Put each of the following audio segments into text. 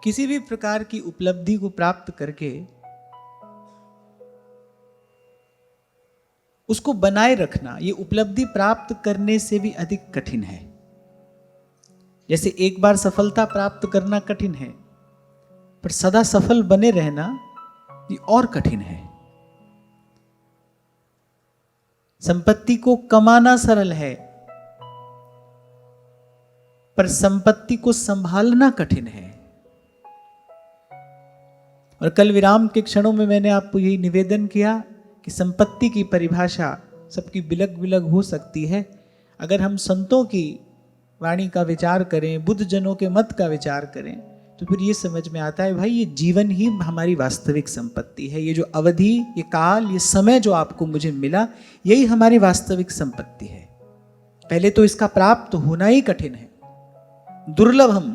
किसी भी प्रकार की उपलब्धि को प्राप्त करके उसको बनाए रखना, ये उपलब्धि प्राप्त करने से भी अधिक कठिन है। जैसे एक बार सफलता प्राप्त करना कठिन है, पर सदा सफल बने रहना ये और कठिन है। संपत्ति को कमाना सरल है, पर संपत्ति को संभालना कठिन है। और कल विराम के क्षणों में मैंने आपको यही निवेदन किया कि संपत्ति की परिभाषा सबकी बिलग बिलग हो सकती है। अगर हम संतों की वाणी का विचार करें, बुद्ध जनों के मत का विचार करें, तो फिर ये समझ में आता है भाई ये जीवन ही हमारी वास्तविक संपत्ति है। ये जो अवधि, ये काल, ये समय जो आपको मुझे मिला, यही हमारी वास्तविक संपत्ति है। पहले तो इसका प्राप्त होना ही कठिन है, दुर्लभम।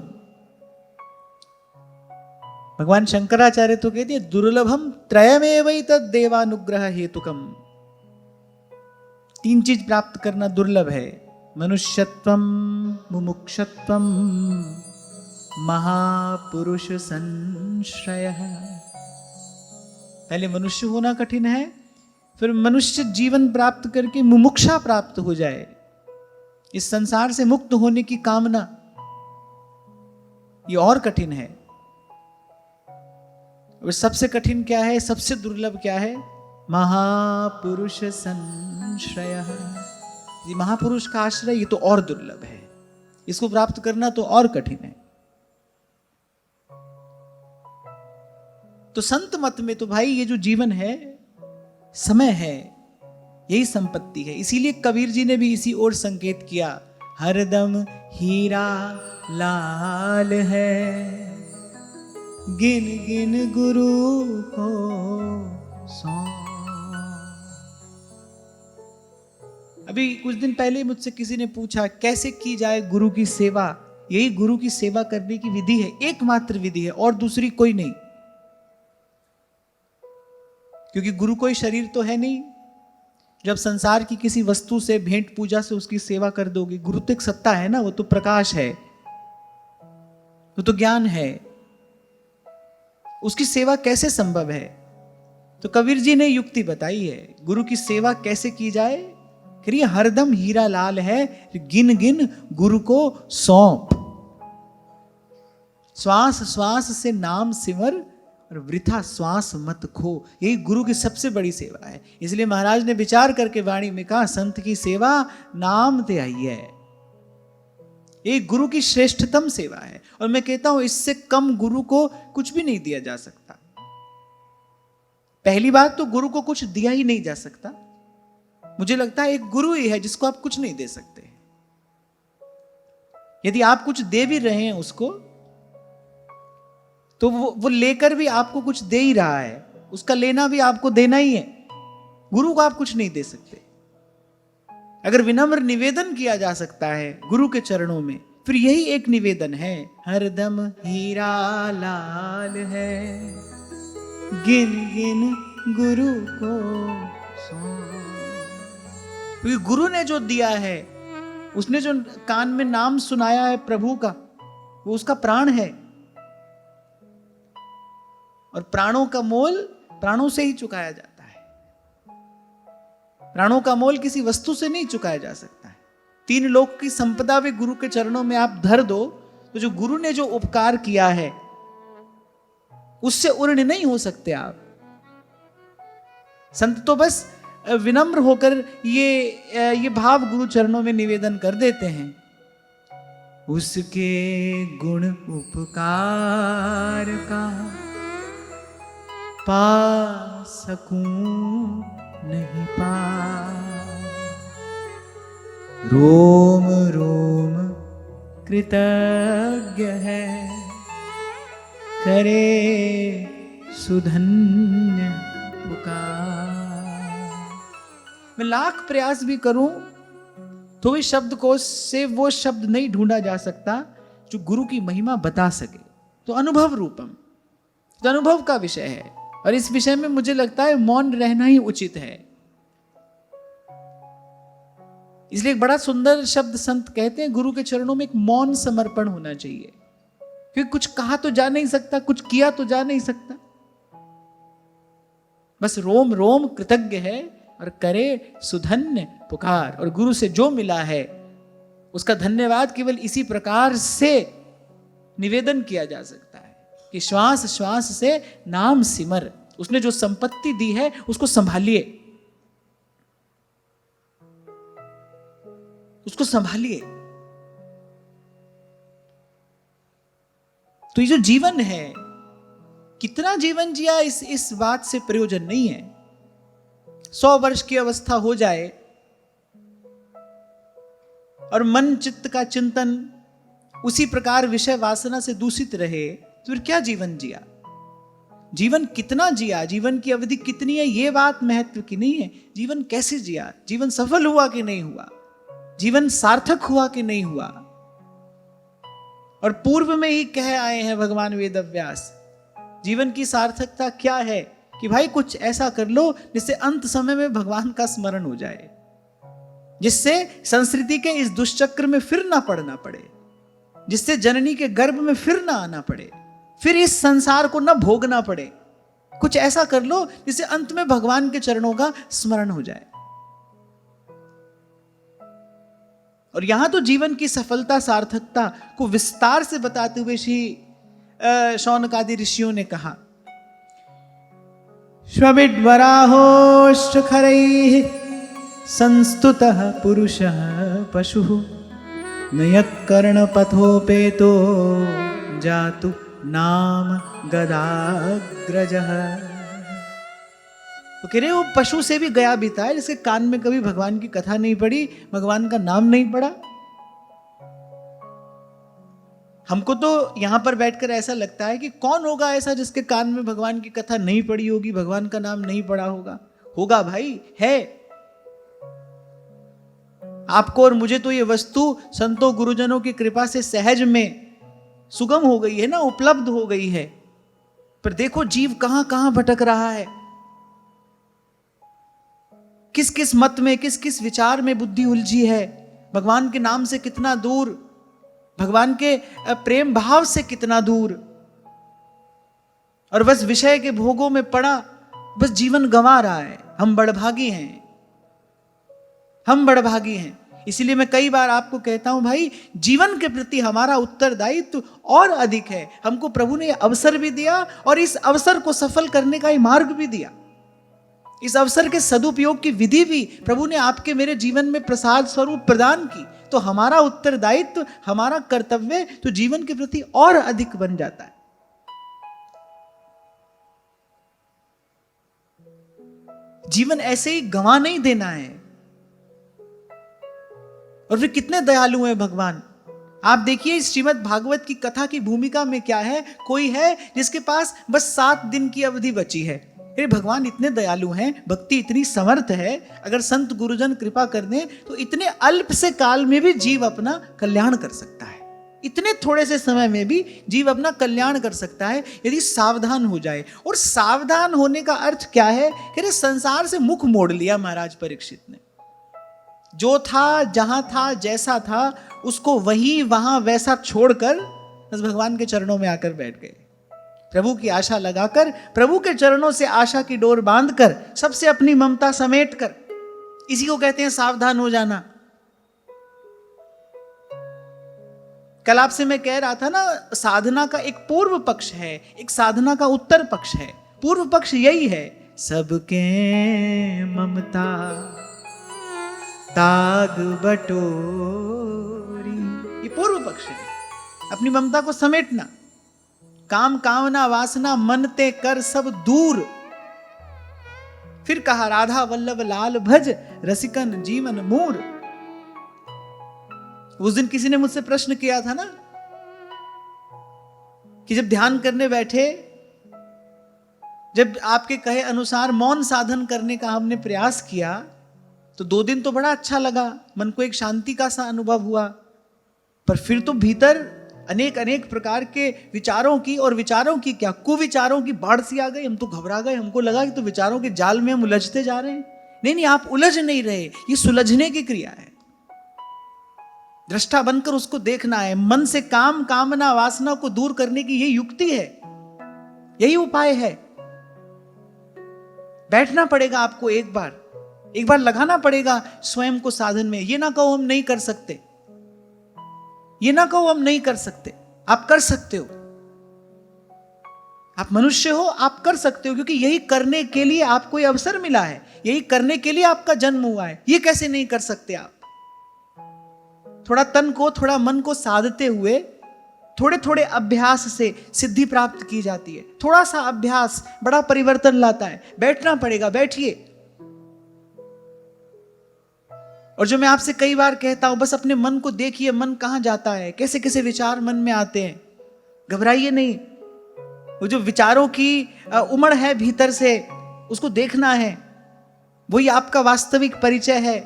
भगवान शंकराचार्य तो कहते हैं दुर्लभम त्रयमेवैतद् देवानुग्रह हेतुकम। 3 चीज प्राप्त करना दुर्लभ है, मनुष्यत्वम, मुमुक्षत्वम, महापुरुष संश्रयः। पहले मनुष्य होना कठिन है, फिर मनुष्य जीवन प्राप्त करके मुमुक्षा प्राप्त हो जाए, इस संसार से मुक्त होने की कामना, ये और कठिन है। और सबसे कठिन क्या है, सबसे दुर्लभ क्या है? महापुरुष संश्रयः। ये महापुरुष का आश्रय, ये तो और दुर्लभ है, इसको प्राप्त करना तो और कठिन है। तो संत मत में तो भाई ये जो जीवन है, समय है, यही संपत्ति है। इसीलिए कबीर जी ने भी इसी ओर संकेत किया, हरदम हीरा लाल है, गिन गिन गुरु को सौंप। अभी कुछ दिन पहले मुझसे किसी ने पूछा कैसे की जाए गुरु की सेवा। यही गुरु की सेवा करने की विधि है, एकमात्र विधि है, और दूसरी कोई नहीं। क्योंकि गुरु कोई शरीर तो है नहीं, जब संसार की किसी वस्तु से, भेंट पूजा से उसकी सेवा कर दोगे। गुरु तो एक सत्ता है ना, वो तो प्रकाश है, वो तो ज्ञान है, उसकी सेवा कैसे संभव है? तो कबीर जी ने युक्ति बताई है, गुरु की सेवा कैसे की जाए। करिए हरदम हीरा लाल है, गिन गिन गुरु को सौंप। श्वास श्वास से नाम सिमर, और वृथा श्वास मत खो। यही गुरु की सबसे बड़ी सेवा है। इसलिए महाराज ने विचार करके वाणी में कहा, संत की सेवा नाम ते आई है। ये गुरु की श्रेष्ठतम सेवा है, और मैं कहता हूं इससे कम गुरु को कुछ भी नहीं दिया जा सकता। पहली बात तो गुरु को कुछ दिया ही नहीं जा सकता। मुझे लगता है एक गुरु ही है जिसको आप कुछ नहीं दे सकते। यदि आप कुछ दे भी रहे हैं उसको, तो वो लेकर भी आपको कुछ दे ही रहा है, उसका लेना भी आपको देना ही है। गुरु को आप कुछ नहीं दे सकते। अगर विनम्र निवेदन किया जा सकता है गुरु के चरणों में, फिर यही एक निवेदन है, हरदम हीरा लाल है, गिन गिन गुरु को सौंप। क्योंकि गुरु ने जो दिया है, उसने जो कान में नाम सुनाया है प्रभु का, वो उसका प्राण है। और प्राणों का मोल प्राणों से ही चुकाया जाता है। प्राणों का मोल किसी वस्तु से नहीं चुकाया जा सकता है। 3 लोक की संपदा भी गुरु के चरणों में आप धर दो, तो जो गुरु ने जो उपकार किया है उससे उर्ण नहीं हो सकते आप। संत तो बस विनम्र होकर ये भाव गुरु चरणों में निवेदन कर देते हैं, उसके गुण उपकार का पा सकूं नहीं पा, रोम रोम कृतज्ञ है, करे सुधन्य पुकार। मैं लाख प्रयास भी करूं तो इस शब्दकोश से वो शब्द नहीं ढूंढा जा सकता जो गुरु की महिमा बता सके। तो अनुभव रूपम, तो अनुभव का विषय है, और इस विषय में मुझे लगता है मौन रहना ही उचित है। इसलिए एक बड़ा सुंदर शब्द संत कहते हैं, गुरु के चरणों में एक मौन समर्पण होना चाहिए। क्योंकि कुछ कहा तो जा नहीं सकता, कुछ किया तो जा नहीं सकता, बस रोम रोम कृतज्ञ है और करे सुधन्य पुकार। और गुरु से जो मिला है उसका धन्यवाद केवल इसी प्रकार से निवेदन किया जा सकता है कि श्वास श्वास से नाम सिमर। उसने जो संपत्ति दी है उसको संभालिए, उसको संभालिए। तो ये जो जीवन है, कितना जीवन जिया इस बात से प्रयोजन नहीं है। 100 वर्ष की अवस्था हो जाए और मन चित्त का चिंतन उसी प्रकार विषय वासना से दूषित रहे तो फिर क्या जीवन जिया? जीवन कितना जिया, जीवन की अवधि कितनी है, ये बात महत्व की नहीं है। जीवन कैसे जिया, जीवन सफल हुआ कि नहीं हुआ, जीवन सार्थक हुआ कि नहीं हुआ। और पूर्व में ही कह आए हैं भगवान वेदव्यास, जीवन की सार्थकता क्या है कि भाई कुछ ऐसा कर लो जिससे अंत समय में भगवान का स्मरण हो जाए, जिससे संस्कृति के इस दुष्चक्र में फिर ना पड़ना पड़े, जिससे जननी के गर्भ में फिर ना आना पड़े, फिर इस संसार को ना भोगना पड़े। कुछ ऐसा कर लो जिससे अंत में भगवान के चरणों का स्मरण हो जाए। और यहां तो जीवन की सफलता सार्थकता को विस्तार से बताते हुए श्री शौनकादि ऋषियों ने कहा, श्वविड्वराहोष्ठखरैः संस्तुतः पुरुषः पशुः न यत्कर्णपथोपेतो जातु नाम गदाग्रजः। तो कह रहे वो पशु से भी गया बीता है जिसके कान में कभी भगवान की कथा नहीं पड़ी, भगवान का नाम नहीं पड़ा। हमको तो यहां पर बैठकर ऐसा लगता है कि कौन होगा ऐसा जिसके कान में भगवान की कथा नहीं पड़ी होगी, भगवान का नाम नहीं पड़ा होगा। होगा भाई, है। आपको और मुझे तो ये वस्तु संतों गुरुजनों की कृपा से सहज में सुगम हो गई है ना, उपलब्ध हो गई है। पर देखो जीव कहां कहां भटक रहा है, किस किस मत में, किस किस विचार में बुद्धि उलझी है, भगवान के नाम से कितना दूर, भगवान के प्रेम भाव से कितना दूर, और बस विषय के भोगों में पड़ा, बस जीवन गंवा रहा है। हम बड़भागी हैं, हम बड़भागी हैं। इसीलिए मैं कई बार आपको कहता हूं भाई, जीवन के प्रति हमारा उत्तरदायित्व और अधिक है। हमको प्रभु ने अवसर भी दिया और इस अवसर को सफल करने का ही मार्ग भी दिया। इस अवसर के सदुपयोग की विधि भी प्रभु ने आपके मेरे जीवन में प्रसाद स्वरूप प्रदान की। तो हमारा उत्तरदायित्व, हमारा कर्तव्य तो जीवन के प्रति और अधिक बन जाता है। जीवन ऐसे ही गंवा नहीं देना है। और फिर कितने दयालु हैं भगवान। आप देखिए श्रीमद् भागवत की कथा की भूमिका में क्या है, कोई है जिसके पास बस 7 दिन की अवधि बची है। अरे भगवान इतने दयालु हैं, भक्ति इतनी समर्थ है, अगर संत गुरुजन कृपा कर दें तो इतने अल्प से काल में भी जीव अपना कल्याण कर सकता है। इतने थोड़े से समय में भी जीव अपना कल्याण कर सकता है यदि सावधान हो जाए। और सावधान होने का अर्थ क्या है कि संसार से मुख मोड़ लिया महाराज परीक्षित ने। जो था, जहां था, जैसा था, उसको वही वहां वैसा छोड़कर बस भगवान के चरणों में आकर बैठ गए। प्रभु की आशा लगाकर, प्रभु के चरणों से आशा की डोर बांधकर, सबसे अपनी ममता समेटकर, इसी को कहते हैं सावधान हो जाना। कल आपसे मैं कह रहा था ना, साधना का एक पूर्व पक्ष है, एक साधना का उत्तर पक्ष है। पूर्व पक्ष यही है, सबके ममता ताग बटोरी, ये पूर्व पक्ष है। अपनी ममता को समेटना, काम कामना वासना मन ते कर सब दूर। फिर कहा राधा वल्लभ लाल भज रसिकन जीवन मूर। उस दिन किसी ने मुझसे प्रश्न किया था ना कि जब ध्यान करने बैठे, जब आपके कहे अनुसार मौन साधन करने का हमने प्रयास किया तो 2 दिन तो बड़ा अच्छा लगा, मन को एक शांति का सा अनुभव हुआ। पर फिर तो भीतर अनेक अनेक प्रकार के विचारों की, और विचारों की क्या, कुविचारों की बाढ़ सी आ गई। हम तो घबरा गए, हमको लगा कि तो विचारों के जाल में हम उलझते जा रहे हैं। नहीं, आप उलझ नहीं रहे, ये सुलझने की क्रिया है। दृष्टा बनकर उसको देखना है। मन से काम, कामना, वासना को दूर करने की यही युक्ति है, यही उपाय है। बैठना पड़ेगा आपको, एक बार लगाना पड़ेगा स्वयं को साधन में। ये ना कहो हम नहीं कर सकते, ये ना कहो हम नहीं कर सकते, आप कर सकते हो। आप मनुष्य हो, आप कर सकते हो, क्योंकि यही करने के लिए आपको ये अवसर मिला है, यही करने के लिए आपका जन्म हुआ है। ये कैसे नहीं कर सकते आप? थोड़ा तन को, थोड़ा मन को साधते हुए, थोड़े थोड़े अभ्यास से सिद्धि प्राप्त की जाती है। थोड़ा सा अभ्यास बड़ा परिवर्तन लाता है। बैठना पड़ेगा, बैठिए। और जो मैं आपसे कई बार कहता हूं, बस अपने मन को देखिए, मन कहां जाता है, कैसे कैसे विचार मन में आते हैं। घबराइए नहीं। वो जो विचारों की उमड़ है भीतर से, उसको देखना है। वही आपका वास्तविक परिचय है।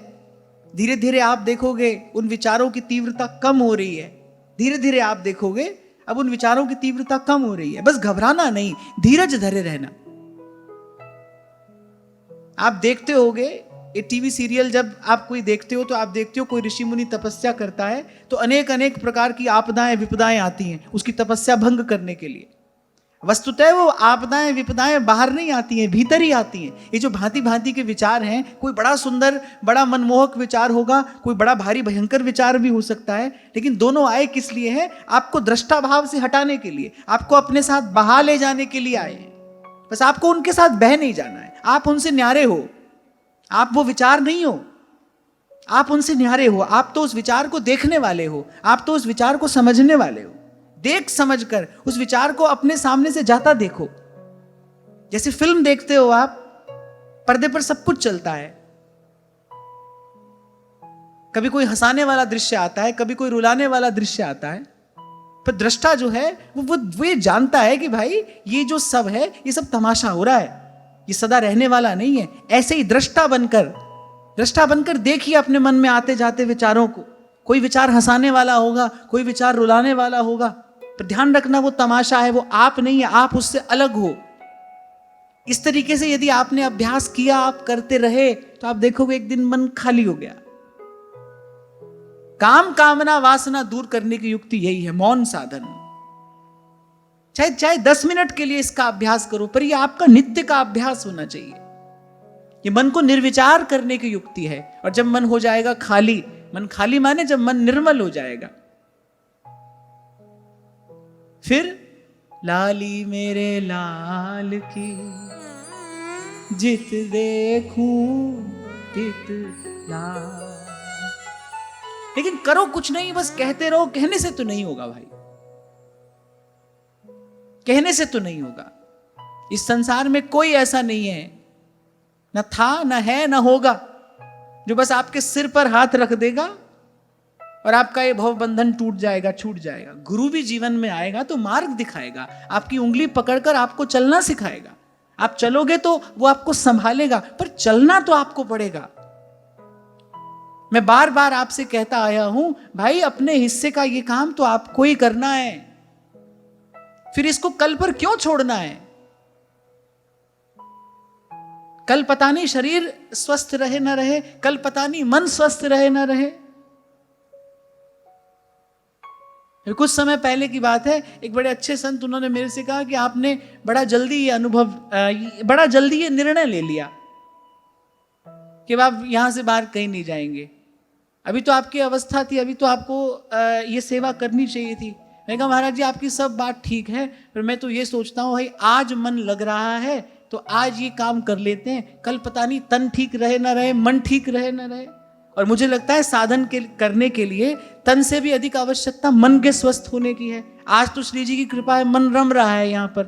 धीरे धीरे आप देखोगे उन विचारों की तीव्रता कम हो रही है। धीरे धीरे आप देखोगे अब उन विचारों की तीव्रता कम हो रही है। बस घबराना नहीं, धीरज धरे रहना। आप देखते होगे ये टीवी सीरियल, जब आप कोई देखते हो तो आप देखते हो कोई ऋषि मुनि तपस्या करता है तो अनेक अनेक प्रकार की आपदाएं विपदाएं आती हैं उसकी तपस्या भंग करने के लिए। वस्तुतः वो आपदाएं विपदाएं बाहर नहीं आती हैं, भीतर ही आती हैं। ये जो भांति भांति के विचार हैं, कोई बड़ा सुंदर, बड़ा मनमोहक विचार होगा, कोई बड़ा भारी भयंकर विचार भी हो सकता है, लेकिन दोनों आए किस लिए हैं? आपको दृष्टा भाव से हटाने के लिए, आपको अपने साथ बहा ले जाने के लिए आए हैं। बस आपको उनके साथ बह नहीं जाना है। आप उनसे न्यारे हो, आप वो विचार नहीं हो, आप उनसे न्यारे हो। आप तो उस विचार को देखने वाले हो, आप तो उस विचार को समझने वाले हो। देख समझकर उस विचार को अपने सामने से जाता देखो। जैसे फिल्म देखते हो आप, पर्दे पर सब कुछ चलता है। कभी कोई हंसाने वाला दृश्य आता है, कभी कोई रुलाने वाला दृश्य आता है, पर दृष्टा जो है वो ये जानता है कि भाई ये जो सब है, ये सब तमाशा हो रहा है, ये सदा रहने वाला नहीं है। ऐसे ही दृष्टा बनकर देखिए अपने मन में आते जाते विचारों को। कोई विचार हंसाने वाला होगा, कोई विचार रुलाने वाला होगा, पर ध्यान रखना वो तमाशा है, वो आप नहीं है, आप उससे अलग हो। इस तरीके से यदि आपने अभ्यास किया, आप करते रहे, तो आप देखोगे एक दिन मन खाली हो गया। काम, कामना, वासना दूर करने की युक्ति यही है, मौन साधन। चाहे 10 मिनट के लिए इसका अभ्यास करो, पर यह आपका नित्य का अभ्यास होना चाहिए। ये मन को निर्विचार करने की युक्ति है। और जब मन हो जाएगा खाली, मन खाली माने जब मन निर्मल हो जाएगा, फिर लाली मेरे लाल की जित देखूं तित लाल। लेकिन करो कुछ नहीं, बस कहते रहो। कहने से तो नहीं होगा भाई, कहने से तो नहीं होगा। इस संसार में कोई ऐसा नहीं है, न था, न है, न होगा, जो बस आपके सिर पर हाथ रख देगा और आपका ये भव बंधन टूट जाएगा, छूट जाएगा। गुरु भी जीवन में आएगा तो मार्ग दिखाएगा, आपकी उंगली पकड़कर आपको चलना सिखाएगा। आप चलोगे तो वो आपको संभालेगा, पर चलना तो आपको पड़ेगा। मैं बार बार आपसे कहता आया हूं, भाई अपने हिस्से का ये काम तो आपको ही करना है, फिर इसको कल पर क्यों छोड़ना है? कल पता नहीं शरीर स्वस्थ रहे ना रहे, कल पता नहीं मन स्वस्थ रहे ना रहे। कुछ समय पहले की बात है, एक बड़े अच्छे संत, उन्होंने मेरे से कहा कि आपने बड़ा जल्दी ये अनुभव, बड़ा जल्दी ये निर्णय ले लिया कि आप यहां से बाहर कहीं नहीं जाएंगे। अभी तो आपकी अवस्था थी, अभी तो आपको ये सेवा करनी चाहिए थी। मैंने कहा महाराज जी आपकी सब बात ठीक है, पर मैं तो ये सोचता हूँ भाई आज मन लग रहा है तो आज ये काम कर लेते हैं, कल पता नहीं तन ठीक रहे ना रहे, मन ठीक रहे ना रहे। और मुझे लगता है साधन करने के लिए तन से भी अधिक आवश्यकता मन के स्वस्थ होने की है। आज तो श्री जी की कृपा है, मन रम रहा है यहाँ पर,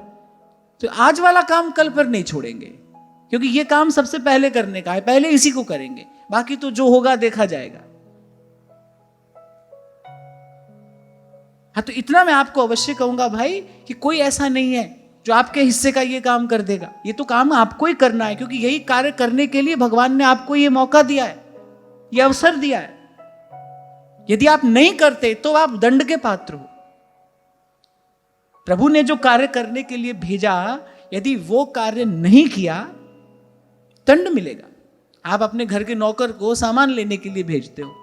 तो आज वाला काम कल पर नहीं छोड़ेंगे, क्योंकि ये काम सबसे पहले करने का है, पहले इसी को करेंगे, बाकी तो जो होगा देखा जाएगा। हाँ, तो इतना मैं आपको अवश्य कहूंगा भाई कि कोई ऐसा नहीं है जो आपके हिस्से का ये काम कर देगा। ये तो काम आपको ही करना है, क्योंकि यही कार्य करने के लिए भगवान ने आपको ये मौका दिया है, ये अवसर दिया है। यदि आप नहीं करते तो आप दंड के पात्र हो। प्रभु ने जो कार्य करने के लिए भेजा, यदि वो कार्य नहीं किया, दंड मिलेगा। आप अपने घर के नौकर को सामान लेने के लिए भेजते हो,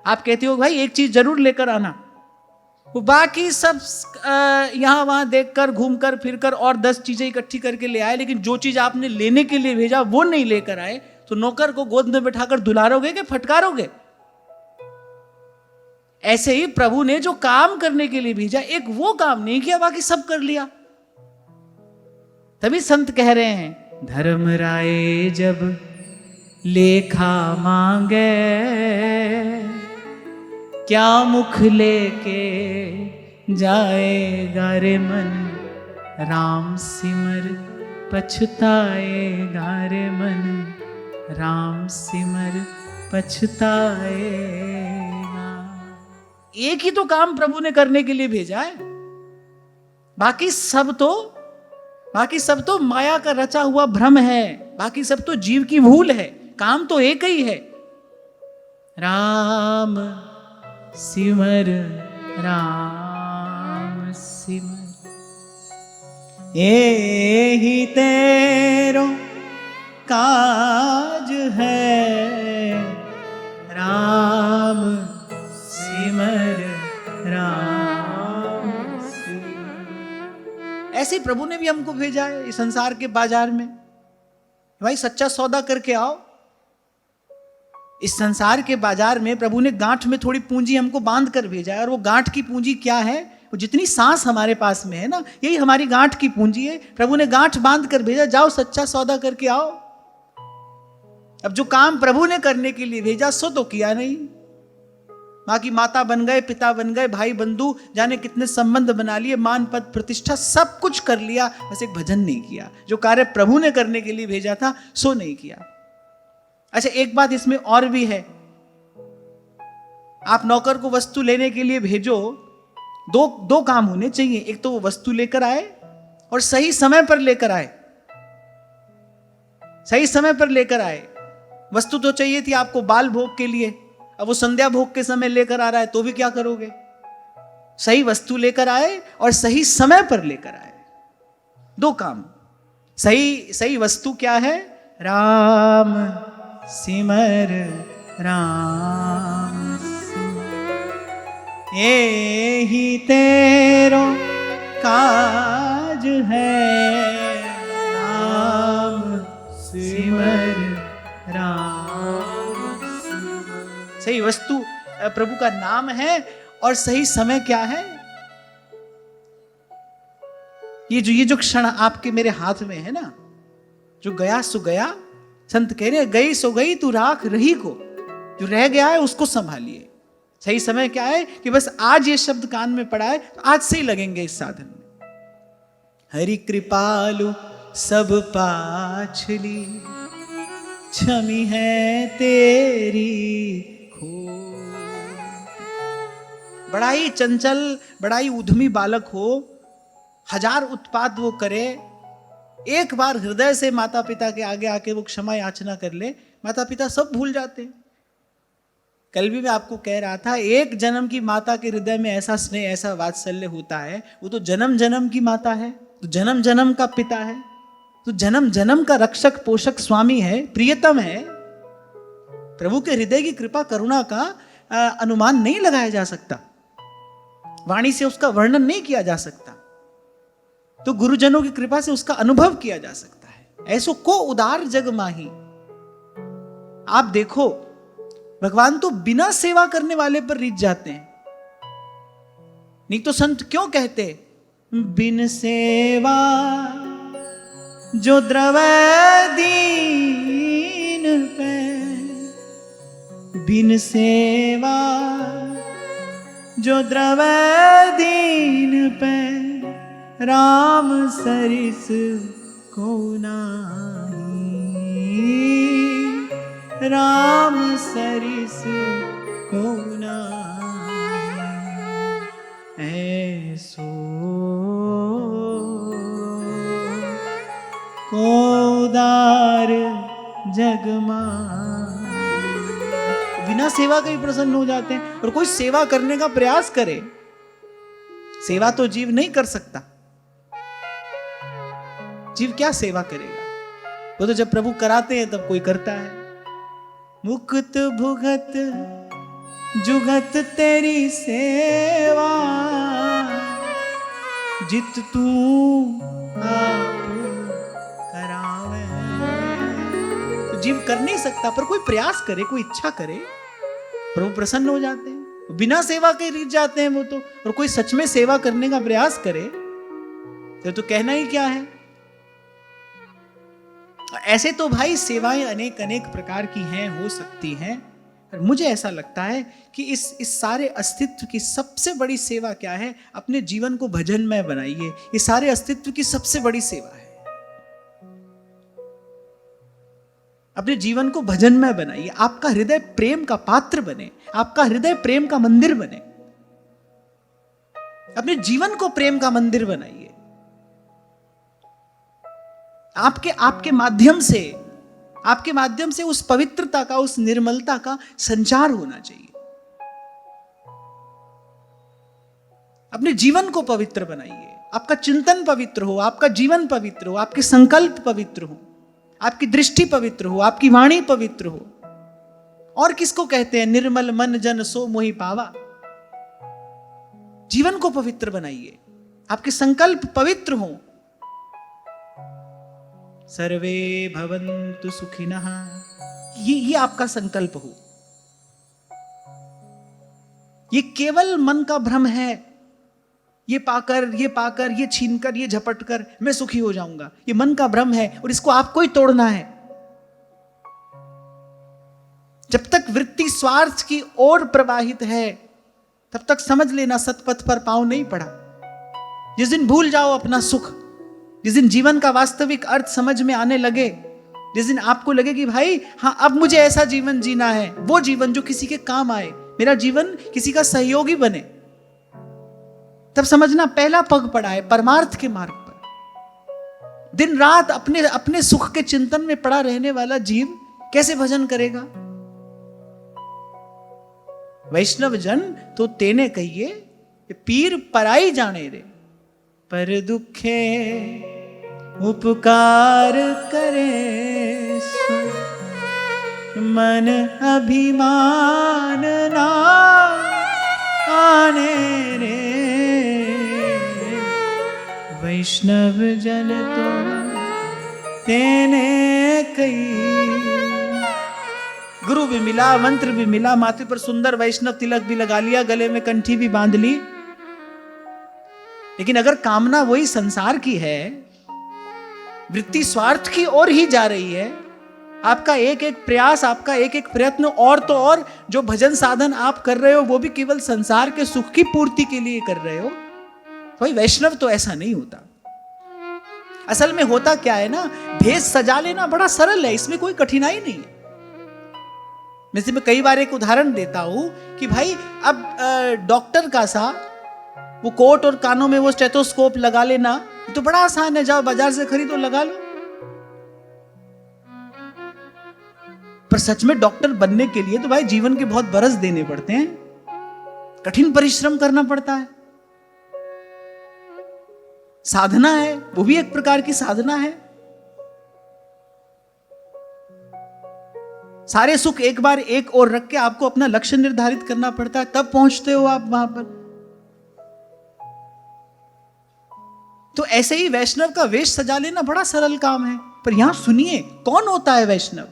आप कहते हो भाई एक चीज जरूर लेकर आना, वो बाकी सब यहां वहां देखकर घूमकर फिरकर और 10 चीजें इकट्ठी करके ले आए, लेकिन जो चीज आपने लेने के लिए भेजा वो नहीं लेकर आए, तो नौकर को गोद में बिठाकर दुलारोगे कि फटकारोगे? ऐसे ही प्रभु ने जो काम करने के लिए भेजा, एक वो काम नहीं किया, बाकी सब कर लिया। तभी संत कह रहे हैं, धर्म राय जब लेखा मांगे, क्या मुख लेके जाएगा रे मन, राम सिमर पछताएगा रे मन, राम सिमर पछताएगा। एक ही तो काम प्रभु ने करने के लिए भेजा है, बाकी सब तो माया का रचा हुआ भ्रम है, बाकी सब तो जीव की भूल है। काम तो एक ही है, राम सिमर राम सिमर, ये ही तेरो काज है, राम सिमर राम सिमर। ऐसे प्रभु ने भी हमको भेजा है इस संसार के बाजार में, भाई सच्चा सौदा करके आओ। इस संसार के बाजार में प्रभु ने गांठ में थोड़ी पूंजी हमको बांध कर भेजा है, और वो गांठ की पूंजी क्या है? वो जितनी सांस हमारे पास में है ना, यही हमारी गांठ की पूंजी है। प्रभु ने गांठ बांध कर भेजा, जाओ सच्चा सौदा करके आओ। अब जो काम प्रभु ने करने के लिए भेजा सो तो किया नहीं, बाकी माता बन गए, पिता बन गए, भाई बंधु जाने कितने संबंध बना लिए, मान पद प्रतिष्ठा सब कुछ कर लिया, बस एक भजन नहीं किया। जो कार्य प्रभु ने करने के लिए भेजा था सो नहीं किया। अच्छा, एक बात इसमें और भी है, आप नौकर को वस्तु लेने के लिए भेजो, दो काम होने चाहिए। एक तो वो वस्तु लेकर आए और सही समय पर लेकर आए, सही समय पर लेकर आए। वस्तु तो चाहिए थी आपको बाल भोग के लिए, अब वो संध्या भोग के समय लेकर आ रहा है तो भी क्या करोगे? सही वस्तु लेकर आए और सही समय पर लेकर आए, दो काम। सही वस्तु क्या है? राम सिमर राम सिमर, ये ही तेरो काज है, राम सिमर राम सिमर। सही वस्तु प्रभु का नाम है, और सही समय क्या है? ये जो क्षण आपके मेरे हाथ में है ना, जो गया सो गया, संत कह रहे गई सो गई तू राख रही को, जो रह गया है उसको संभालिए। सही समय क्या है कि बस आज ये शब्द कान में पड़ा है तो आज से ही लगेंगे इस साधन में। हरि कृपालु सब पाछली, क्षमी है तेरी खो। बड़ा ही चंचल, बड़ा ही उद्यमी बालक हो, हजार उत्पात वो करे, एक बार हृदय से माता पिता के आगे आके वो क्षमा याचना कर ले, माता पिता सब भूल जाते हैं। कल भी मैं आपको कह रहा था, एक जन्म की माता के हृदय में ऐसा स्नेह, ऐसा वात्सल्य होता है, वो तो जन्म जन्म की माता है, तो जन्म जन्म का पिता है, तो जन्म जन्म का रक्षक पोषक स्वामी है, प्रियतम है। प्रभु के हृदय की कृपा करुणा का अनुमान नहीं लगाया जा सकता, वाणी से उसका वर्णन नहीं किया जा सकता, तो गुरुजनों की कृपा से उसका अनुभव किया जा सकता है। ऐसो को उदार जग माही। आप देखो, भगवान तो बिना सेवा करने वाले पर रीझ जाते हैं। नहीं तो संत क्यों कहते, बिन सेवा जो द्रवै दीन पे, बिन सेवा जो द्रवै दीन पे, राम सरिस को नाही, राम सरिस को नाही, ऐसो को उदार जग माही। बिना सेवा के ही प्रसन्न हो जाते हैं। और कोई सेवा करने का प्रयास करे, सेवा तो जीव नहीं कर सकता, जीव क्या सेवा करेगा? वो तो जब प्रभु कराते हैं तब कोई करता है। मुकुत भुगत जुगत तेरी सेवा, जित तू आप करावे। तो जीव कर नहीं सकता, पर कोई प्रयास करे, कोई इच्छा करे, प्रभु प्रसन्न हो जाते हैं। बिना सेवा के रीत जाते हैं वो तो। और कोई सच में सेवा करने का प्रयास करे तो कहना ही क्या है। ऐसे तो भाई सेवाएं अनेक अनेक प्रकार की हैं, हो सकती हैं, पर मुझे ऐसा लगता है कि इस सारे अस्तित्व की सबसे बड़ी सेवा क्या है? अपने जीवन को भजनमय बनाइए। ये सारे अस्तित्व की सबसे बड़ी सेवा है। अपने जीवन को भजनमय बनाइए। आपका हृदय प्रेम का पात्र बने, आपका हृदय प्रेम का मंदिर बने। अपने जीवन को प्रेम का मंदिर बनाइए। आपके माध्यम से उस पवित्रता का, उस निर्मलता का संचार होना चाहिए। अपने जीवन को पवित्र बनाइए। आपका चिंतन पवित्र हो, आपका जीवन पवित्र हो, आपके संकल्प पवित्र हो, आपकी दृष्टि पवित्र हो, आपकी वाणी पवित्र हो। और किसको कहते हैं? निर्मल मन जन सो मोहि पावा। जीवन को पवित्र बनाइए, आपके संकल्प पवित्र हो। सर्वे भवन्तु सुखिनः, ये आपका संकल्प हो। ये केवल मन का भ्रम है। ये पाकर, ये छीनकर, ये झपटकर मैं सुखी हो जाऊंगा, ये मन का भ्रम है और इसको आपको ही तोड़ना है। जब तक वृत्ति स्वार्थ की ओर प्रवाहित है, तब तक समझ लेना सतपथ पर पांव नहीं पड़ा। जिस दिन भूल जाओ अपना सुख, जिस दिन जीवन का वास्तविक अर्थ समझ में आने लगे, जिस दिन आपको लगे कि भाई हाँ अब मुझे ऐसा जीवन जीना है, वो जीवन जो किसी के काम आए, मेरा जीवन किसी का सहयोगी बने, तब समझना पहला पग पड़ा है परमार्थ के मार्ग पर। दिन रात अपने सुख के चिंतन में पड़ा रहने वाला जीव कैसे भजन करेगा? वैष्णव जन तो तेने कहिए पीर पराई जाने रे, पर दुखे उपकार करे सो, मन अभिमान ना आने रे। वैष्णव जन तो तेने कही। गुरु भी मिला, मंत्र भी मिला, माथे पर सुंदर वैष्णव तिलक भी लगा लिया, गले में कंठी भी बांध ली, लेकिन अगर कामना वही संसार की है, वृत्ति स्वार्थ की ओर ही जा रही है, आपका एक एक प्रयास, आपका एक एक प्रयत्न, और तो और जो भजन साधन आप कर रहे हो वो भी केवल संसार के सुख की पूर्ति के लिए कर रहे हो, भाई वैष्णव तो ऐसा नहीं होता। असल में होता क्या है ना, भेष सजा लेना बड़ा सरल है, इसमें कोई कठिनाई नहीं है। मैं कई बार एक उदाहरण देता हूं कि भाई अब डॉक्टर का सा वो कोट और कानों में वो स्टेथोस्कोप लगा लेना तो बड़ा आसान है, जाओ बाजार से खरीदो लगा लो। पर सच में डॉक्टर बनने के लिए तो भाई जीवन के बहुत बरस देने पड़ते हैं, कठिन परिश्रम करना पड़ता है, साधना है, वो भी एक प्रकार की साधना है। सारे सुख एक बार एक और रख के आपको अपना लक्ष्य निर्धारित करना पड़ता है, तब पहुंचते हो आप वहां पर। तो ऐसे ही वैष्णव का वेश सजा लेना बड़ा सरल काम है। पर यहां सुनिए कौन होता है वैष्णव।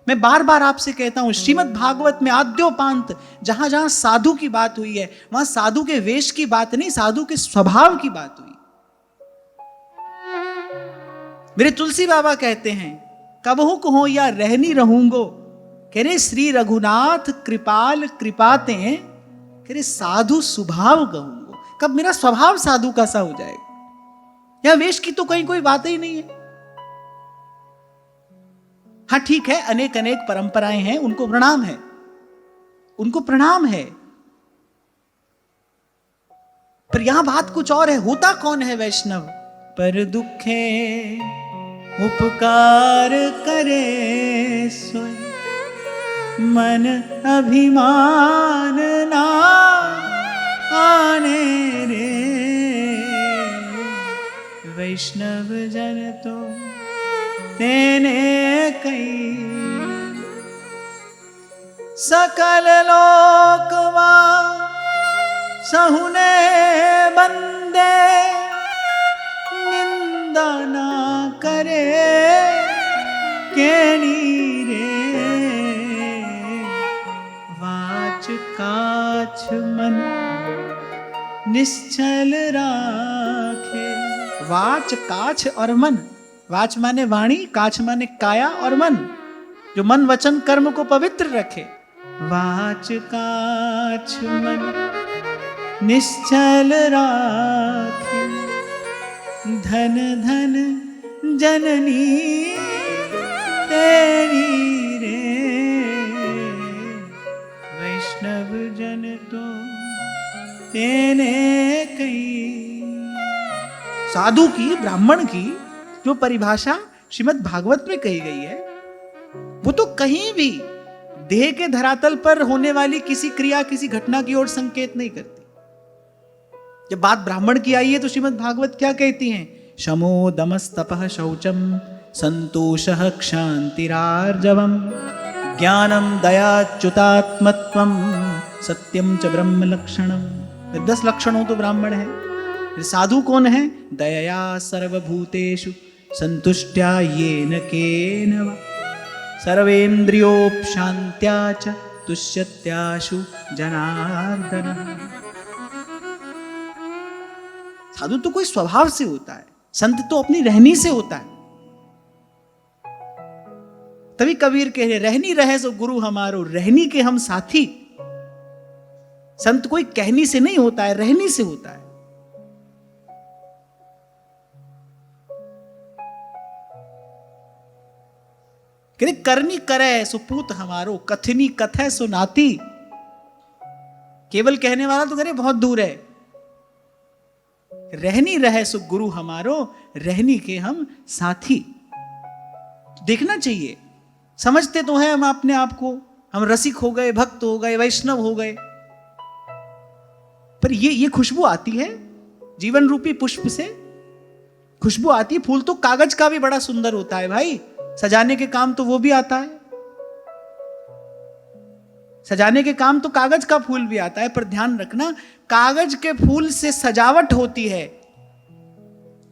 मैं बार बार आपसे कहता हूं, श्रीमद् भागवत में आद्योपांत जहां जहां साधु की बात हुई है, वहां साधु के वेश की बात नहीं, साधु के स्वभाव की बात हुई। मेरे तुलसी बाबा कहते हैं, कबहु कहो या रहनी रहूंगो, कह रहे श्री रघुनाथ कृपाल कृपाते, कह रहे साधु स्वभाव कहूंगो। कब मेरा स्वभाव साधु का सा हो जाएगा। यहां वेश की तो कहीं कोई बात ही नहीं है। हाँ ठीक है, अनेक अनेक परंपराएं हैं, उनको प्रणाम है, उनको प्रणाम है, पर यहां बात कुछ और है। होता कौन है वैष्णव? पर दुखे उपकार करे सोय, मन अभिमान ना आने रे। वैष्णव जन तो तेने कही। सकल लोकवा सहुने बंदे, निंदा ना करे केणी रे। वाच काछ मन निश्चल राखे। वाच काछ और मन, वाच माने वाणी, काछ माने काया और मन, जो मन वचन कर्म को पवित्र रखे। वाच काछ मन निश्चल राखे, धन धन जननी तेरी रे। वैष्णव जन तो तेने कही। साधु की, ब्राह्मण की जो परिभाषा श्रीमद् भागवत में कही गई है, वो तो कहीं भी देह के धरातल पर होने वाली किसी क्रिया, किसी घटना की ओर संकेत नहीं करती। जब बात ब्राह्मण की आई है तो श्रीमद् भागवत क्या कहती हैं? शमो दमस्तपः शौचम संतोषः क्षान्तिरार्जवम् ज्ञानम दयाच्युतात्मत्वम सत्यम च ब्रह्म लक्षणम। 10 लक्षणों तो ब्राह्मण है। फिर साधु कौन है? दयया सर्वभूतेषु संतुष्ट्या येन केन वा सर्वेन्द्रियोपशान्त्या च तुष्यत्याशु जनार्दन। साधु तो कोई स्वभाव से होता है, संत तो अपनी रहनी से होता है। तभी कबीर कह रहे, रहनी रहे सो गुरु हमारो, रहनी के हम साथी। संत कोई कहनी से नहीं होता है, रहनी से होता है। कहते करनी करे सो पूत हमारो, कथनी कथै सो नाती। केवल कहने वाला तो करे बहुत दूर है। रहनी रहे सो गुरु हमारो, रहनी के हम साथी। देखना चाहिए, समझते तो हैं हम अपने आप को, हम रसिक हो गए, भक्त हो गए, वैष्णव हो गए, पर ये खुशबू आती है जीवन रूपी पुष्प से। खुशबू आती है। फूल तो कागज का भी बड़ा सुंदर होता है भाई, सजाने के काम तो वो भी आता है। सजाने के काम तो कागज का फूल भी आता है, पर ध्यान रखना, कागज के फूल से सजावट होती है,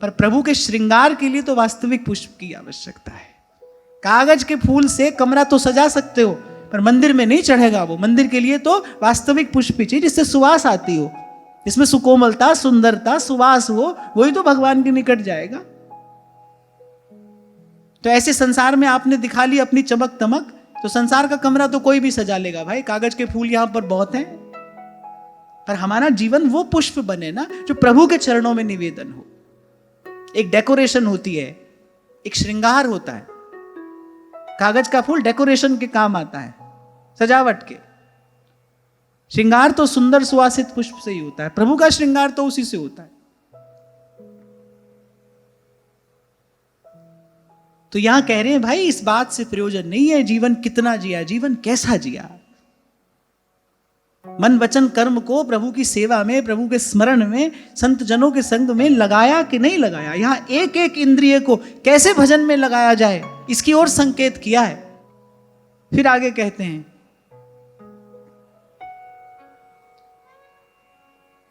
पर प्रभु के श्रृंगार के लिए तो वास्तविक पुष्प की आवश्यकता है। कागज के फूल से कमरा तो सजा सकते हो, पर मंदिर में नहीं चढ़ेगा वो। मंदिर के लिए तो वास्तविक पुष्प चाहिए, जिससे सुवास आती हो, जिसमें सुकोमलता, सुंदरता, सुवास हो, वही तो भगवान के निकट जाएगा। तो ऐसे संसार में आपने दिखा ली अपनी चमक दमक, तो संसार का कमरा तो कोई भी सजा लेगा भाई। कागज के फूल यहां पर बहुत हैं, पर हमारा जीवन वो पुष्प बने ना जो प्रभु के चरणों में निवेदन हो। एक डेकोरेशन होती है, एक श्रृंगार होता है। कागज का फूल डेकोरेशन के काम आता है, सजावट के। श्रृंगार तो सुंदर सुवासित पुष्प से ही होता है, प्रभु का श्रृंगार तो उसी से होता है। तो यहां कह रहे हैं भाई, इस बात से प्रयोजन नहीं है जीवन कितना जिया, जीवन कैसा जिया। मन वचन कर्म को प्रभु की सेवा में, प्रभु के स्मरण में, संत जनों के संग में लगाया कि नहीं लगाया। यहां एक एक इंद्रिय को कैसे भजन में लगाया जाए, इसकी ओर संकेत किया है। फिर आगे कहते हैं,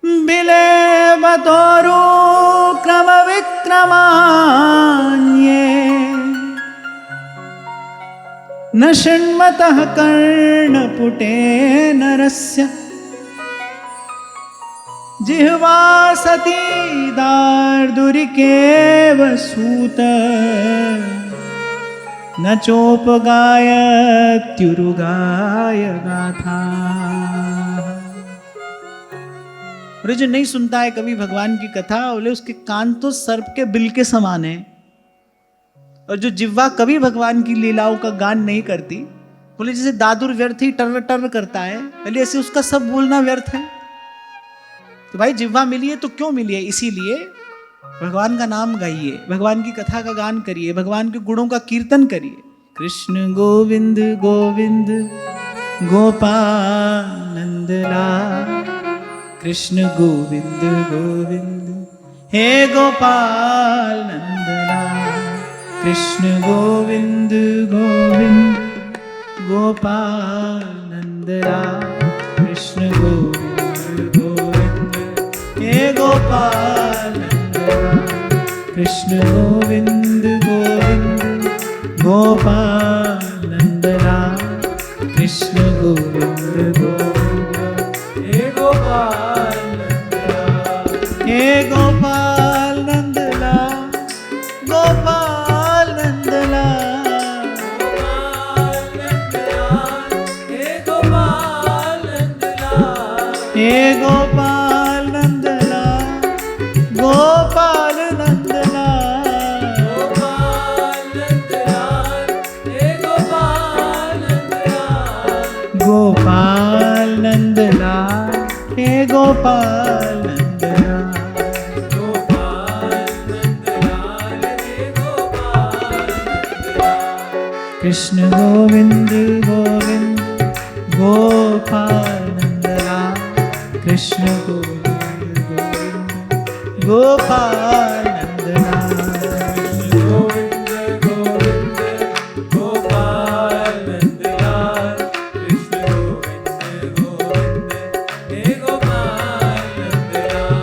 बिले बतोरु क्रम विक्रमान्ये न शृण्मतः कर्णपुटे नरस्य जिह्वा सती दार्दुरिकेव सूत न चोपगायत्युरुगाय गाथा। और जो नहीं सुनता है कभी भगवान की कथा, बोले उसके कान तो सर्प के बिल के समान है। और जो जिह्वा कभी भगवान की लीलाओं का गान नहीं करती, बोले जैसे दादुर व्यर्थ ही टर्र टर्र करता है, बोले ऐसे उसका सब बोलना व्यर्थ है। तो भाई जिह्वा मिली है तो क्यों मिली है? इसीलिए भगवान का नाम गाइए, भगवान की कथा का गान करिए, भगवान के गुणों का कीर्तन करिए। कृष्ण गोविंद गोविंद गोपाल नंदलाल, कृष्ण गोविंद गोविंद हे गोपाल नंदलाल, कृष्ण गोविंद गोविंद गोपाल नंदलाल कृष्ण गोविंद गोविंद हे गोपाल नंदलाल कृष्ण गोविंद गोविंद गोपाल नंदलाल कृष्ण गोविंद गोविंद हे गोपाल नंदलाल हे गोपाल नंदलाल गोपाल नंदलाल हे गोपाल नंदलाल गोपाल नंदलाल गोपाल नंदलाल हे गोपाल नंदलाल कृष्ण गोविंद गोविंद गोपाल नंदलाल कृष्ण गोविंद गोविंद गोपाल नंदलाल गोविंद गोविंद गोपाल नंदलाल कृष्ण गोविंद गोविंद हे गोपाल नंदलाल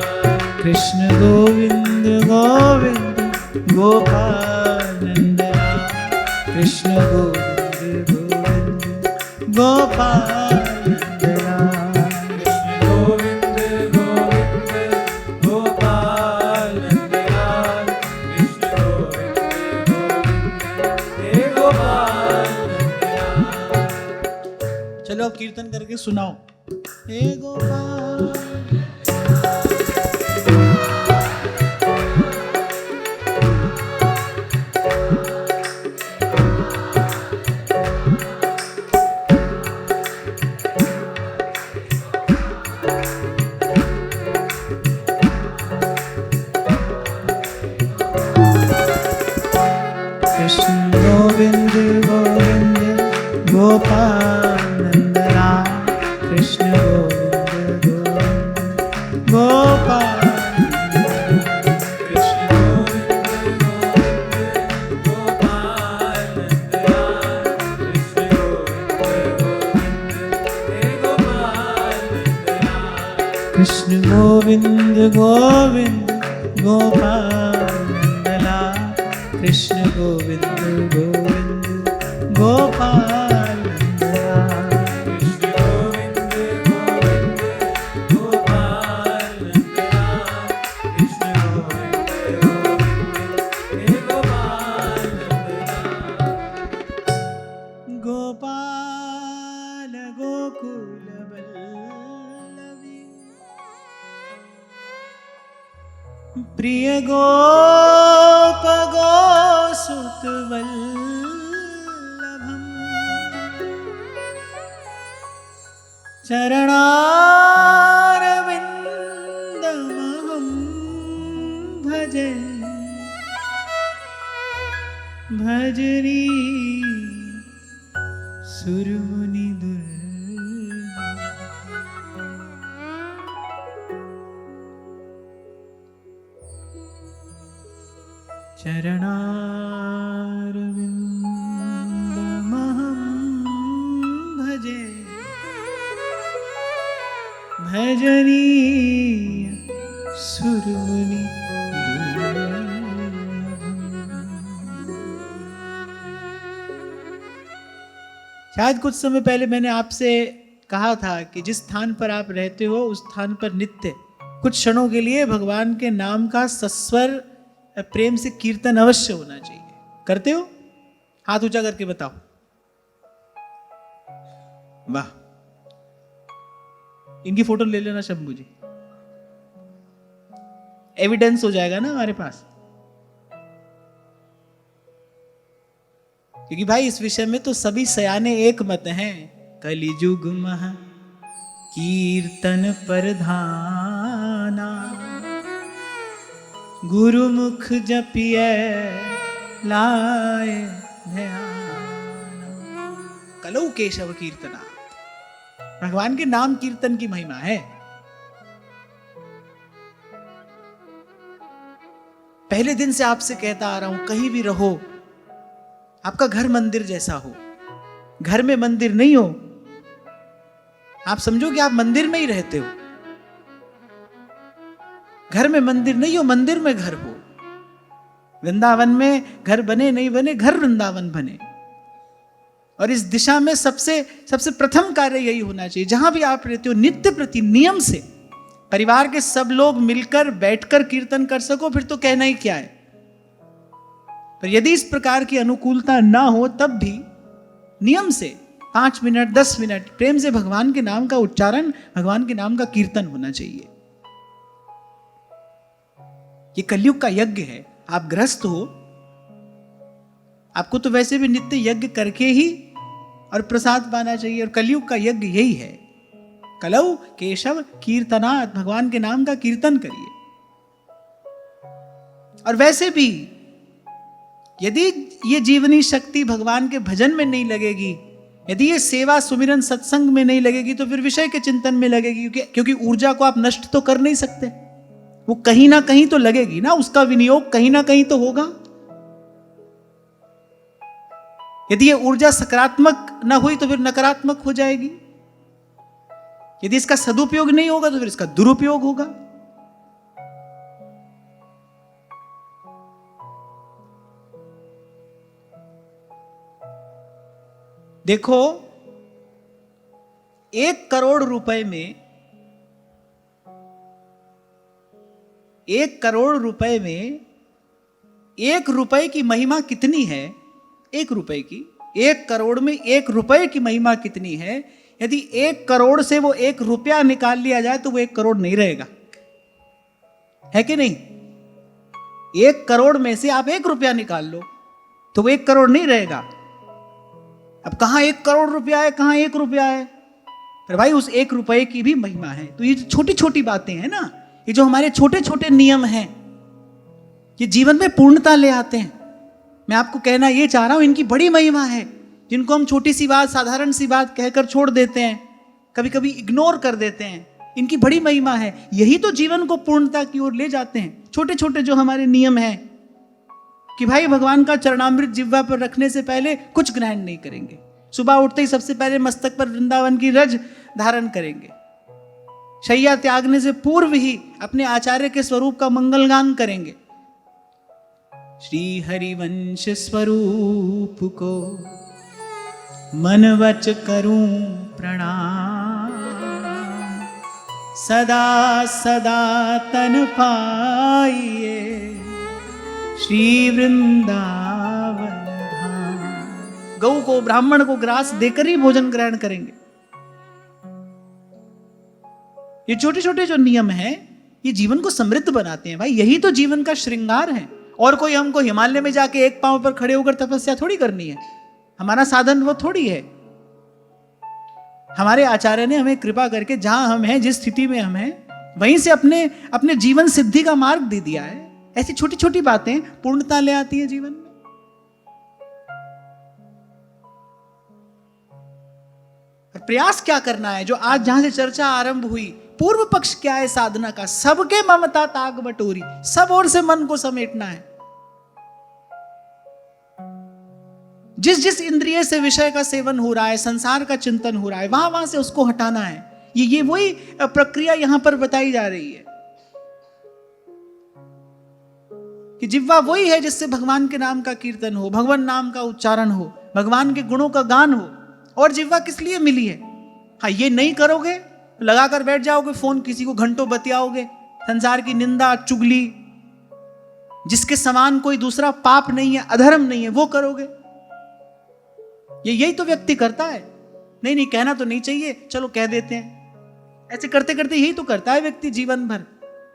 कृष्ण गोविंद गोविंद गोपाल नंदलाल कृष्ण गोविंद गोविंद गोपाल नंदलाल कृष्ण गोविंद गोविंद गोपाल नंदलाल कृष्ण गोविंद गोविंद हे गोपाल नंदलाल। चलो अब कीर्तन करके सुनाओ। हे गोपाल कृष्ण गोविंद गोविंद गोपाल नंदलाल कृष्ण गोविंद गोविंद गोपाल कृष्ण गोविंद गोविंद गोपाल नंदलाल कृष्ण गोविंद गोविंद गोपाल नंदलाल कृष्ण गोविंद गोविंद गोपाल नंदलाल कृष्ण गोविंद गोविंद गोपाल नंदलाल कृष्ण गोविंद गोविंद हे गोपाल नंदलाल गोपाल गोकुल वल्लभी प्रिय गोप गोसुत वल्लभम चरणारविन्दमहं भजे भजनी सुरमुनि चरणारविन्दमहं भजे भजनीय सुरमुनि शायद कुछ समय पहले मैंने आपसे कहा था कि जिस स्थान पर आप रहते हो उस स्थान पर नित्य कुछ क्षणों के लिए भगवान के नाम का सस्वर प्रेम से कीर्तन अवश्य होना चाहिए। करते हो? हाथ ऊंचा करके बताओ। वाह, इनकी फोटो ले लेना शंभू जी, एविडेंस हो जाएगा ना हमारे पास। क्योंकि भाई इस विषय में तो सभी सयाने एक मत हैं। कलिजुग महा कीर्तन प्रधाना गुरुमुख जपिए लाए ध्यान। कलौ केशव कीर्तना, भगवान के नाम कीर्तन की महिमा है। पहले दिन से आपसे कहता आ रहा हूं, कहीं भी रहो, आपका घर मंदिर जैसा हो। घर में मंदिर नहीं हो आप समझो कि आप मंदिर में ही रहते हो, घर में मंदिर नहीं हो, मंदिर में घर हो। वृंदावन में घर बने नहीं बने, घर वृंदावन बने। और इस दिशा में सबसे सबसे प्रथम कार्य यही होना चाहिए, जहां भी आप रहते हो नित्य प्रति नियम से परिवार के सब लोग मिलकर बैठकर कीर्तन कर सको, फिर तो कहना ही क्या है। पर यदि इस प्रकार की अनुकूलता ना हो, तब भी नियम से 5 मिनट 10 मिनट प्रेम से भगवान के नाम का उच्चारण, भगवान के नाम का कीर्तन होना चाहिए। ये कलयुग का यज्ञ है। आप गृहस्थ हो, आपको तो वैसे भी नित्य यज्ञ करके ही और प्रसाद पाना चाहिए, और कलयुग का यज्ञ यही है। कलौ केशव कीर्तनात्, भगवान के नाम का कीर्तन करिए। और वैसे भी यदि ये जीवनी शक्ति भगवान के भजन में नहीं लगेगी, यदि ये सेवा सुमिरन सत्संग में नहीं लगेगी, तो फिर विषय के चिंतन में लगेगी, क्योंकि ऊर्जा को आप नष्ट तो कर नहीं सकते, वो कहीं ना कहीं तो लगेगी ना, उसका विनियोग कहीं ना कहीं तो होगा। यदि ये ऊर्जा सकारात्मक ना हुई तो फिर नकारात्मक हो जाएगी। यदि इसका सदुपयोग नहीं होगा तो फिर इसका दुरुपयोग होगा। देखो, 1 करोड़ रुपए में 1 करोड़ रुपए में 1 रुपए की महिमा कितनी है? 1 रुपए की, 1 करोड़ में 1 रुपए की महिमा कितनी है? यदि 1 करोड़ से वो 1 रुपया निकाल लिया जाए तो वो 1 करोड़ नहीं रहेगा, है कि नहीं? 1 करोड़ में से आप 1 रुपया निकाल लो तो वो 1 करोड़ नहीं रहेगा। अब कहां 1 करोड़ रुपया है, कहां 1 रुपया है? पर भाई उस 1 रुपए की भी महिमा है। तो ये छोटी छोटी बातें हैं ना, ये जो हमारे छोटे छोटे नियम हैं, ये जीवन में पूर्णता ले आते हैं। मैं आपको कहना ये चाह रहा हूं, इनकी बड़ी महिमा है, जिनको हम छोटी सी बात, साधारण सी बात कहकर छोड़ देते हैं, कभी कभी इग्नोर कर देते हैं। इनकी बड़ी महिमा है, यही तो जीवन को पूर्णता की ओर ले जाते हैं। छोटे छोटे जो हमारे नियम हैं कि भाई भगवान का चरणामृत जिह्वा पर रखने से पहले कुछ ग्रहण नहीं करेंगे, सुबह उठते ही सबसे पहले मस्तक पर वृंदावन की रज धारण करेंगे, शैया त्यागने से पूर्व ही अपने आचार्य के स्वरूप का मंगलगान करेंगे, श्री हरिवंश स्वरूप को मन वच करूं प्रणाम, सदा सदा तन पाइए श्री वृंदावन धाम। गौ को, ब्राह्मण को ग्रास देकर ही भोजन ग्रहण करेंगे। ये छोटे छोटे जो नियम हैं, ये जीवन को समृद्ध बनाते हैं। भाई यही तो जीवन का श्रृंगार है। और कोई हमको हिमालय में जाके एक पांव पर खड़े होकर तपस्या थोड़ी करनी है, हमारा साधन वो थोड़ी है। हमारे आचार्य ने हमें कृपा करके जहां हम हैं, जिस स्थिति में हम हैं, वहीं से अपने अपने जीवन सिद्धि का मार्ग दे दिया है। ऐसी छोटी छोटी बातें पूर्णता ले आती है जीवन में। और प्रयास क्या करना है? जो आज जहां से चर्चा आरंभ हुई, पूर्व पक्ष क्या है साधना का? सबके ममता ताग बटोरी, सब ओर से मन को समेटना है। जिस जिस इंद्रिय से विषय का सेवन हो रहा है, संसार का चिंतन हो रहा है, वहां वहां से उसको हटाना है। ये वही प्रक्रिया यहां पर बताई जा रही है कि जिह्वा वही है जिससे भगवान के नाम का कीर्तन हो, भगवान नाम का उच्चारण हो, भगवान के गुणों का गान हो। और जिह्वा किस लिए मिली है? हाँ, ये नहीं करोगे, लगाकर बैठ जाओगे फोन, किसी को घंटों बतियाओगे, संसार की निंदा चुगली, जिसके समान कोई दूसरा पाप नहीं है, अधर्म नहीं है, वो करोगे। यही तो व्यक्ति करता है। नहीं नहीं, कहना तो नहीं चाहिए, चलो कह देते हैं। ऐसे करते करते यही तो करता है व्यक्ति जीवन भर।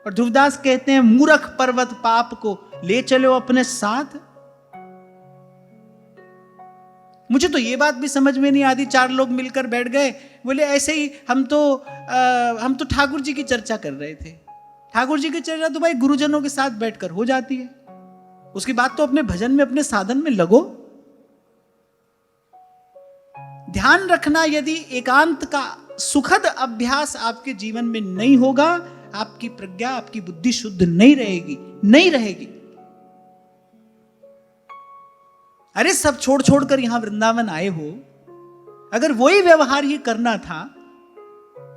और ध्रुवदास कहते हैं, मूर्ख पर्वत पाप को ले चलो अपने साथ। मुझे तो ये बात भी समझ में नहीं आती, 4 लोग मिलकर बैठ गए, बोले ऐसे ही हम तो ठाकुर जी की चर्चा कर रहे थे। ठाकुर जी की चर्चा तो भाई गुरुजनों के साथ बैठकर हो जाती है, उसकी बात तो अपने भजन में, अपने साधन में लगो। ध्यान रखना, यदि एकांत का सुखद अभ्यास आपके जीवन में नहीं होगा, आपकी प्रज्ञा, आपकी बुद्धि शुद्ध नहीं रहेगी। अरे सब छोड़ छोड़ कर यहां वृंदावन आए हो, अगर वही व्यवहार ये करना था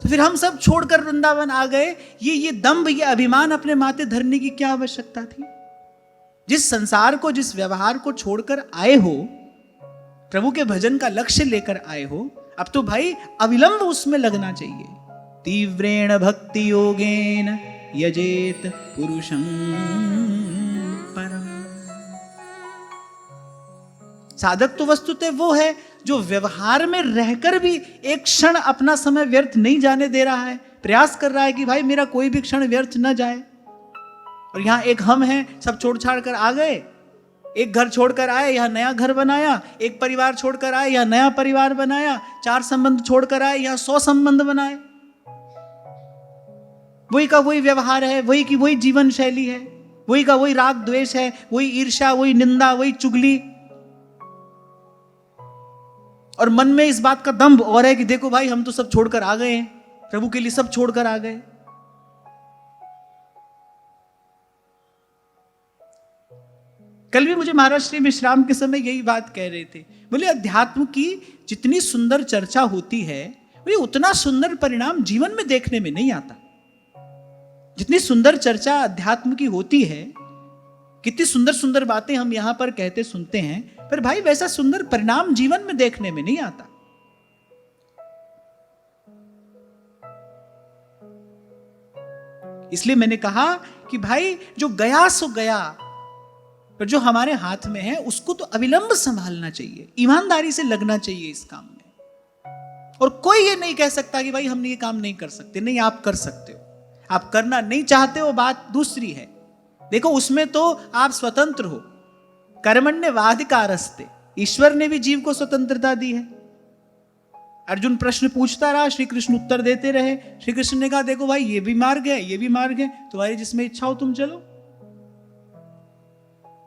तो फिर हम सब छोड़कर वृंदावन आ गए। ये दंभ, ये अभिमान अपने माथे धरने की क्या आवश्यकता थी? जिस संसार को, जिस व्यवहार को छोड़कर आए हो, प्रभु के भजन का लक्ष्य लेकर आए हो, अब तो भाई अविलंब उसमें लगना चाहिए। तीव्रेण भक्ति योगेन यजेत पुरुषं परम। साधक तो वस्तुतः वो है जो व्यवहार में रहकर भी एक क्षण अपना समय व्यर्थ नहीं जाने दे रहा है, प्रयास कर रहा है कि भाई मेरा कोई भी क्षण व्यर्थ न जाए। और यहां एक हम हैं, सब छोड़ छाड़ कर आ गए, एक घर छोड़कर आए, यहां नया घर बनाया, एक परिवार छोड़कर आए, यहां नया परिवार बनाया, 4 संबंध छोड़कर आए, यहां 100 संबंध बनाए। वही का वही व्यवहार है, वही की वही जीवन शैली है, वही का वही राग द्वेष है, वही ईर्ष्या, वही निंदा, वही चुगली। और मन में इस बात का दंभ और है कि देखो भाई हम तो सब छोड़कर आ गए हैं, प्रभु के लिए सब छोड़कर आ गए। कल भी मुझे महाराज श्री विश्राम के समय यही बात कह रहे थे, बोले अध्यात्म की जितनी सुंदर चर्चा होती है, वो उतना सुंदर परिणाम जीवन में देखने में नहीं आता। जितनी सुंदर चर्चा अध्यात्म की होती है, कितनी सुंदर सुंदर बातें हम यहां पर कहते सुनते हैं, पर भाई वैसा सुंदर परिणाम जीवन में देखने में नहीं आता। इसलिए मैंने कहा कि भाई जो गया सो गया, पर जो हमारे हाथ में है उसको तो अविलंब संभालना चाहिए, ईमानदारी से लगना चाहिए इस काम में। और कोई ये नहीं कह सकता कि भाई हम ये काम नहीं कर सकते। नहीं, आप कर सकते हो। आप करना नहीं चाहते हो, बात दूसरी है। देखो उसमें तो आप स्वतंत्र हो, कर्मण्येवाधिकारस्ते, ईश्वर ने भी जीव को स्वतंत्रता दी है। अर्जुन प्रश्न पूछता रहा, श्री कृष्ण उत्तर देते रहे। श्री कृष्ण ने कहा देखो भाई ये भी मार्ग है, ये भी मार्ग है, तुम्हारी जिसमें इच्छा हो तुम चलो।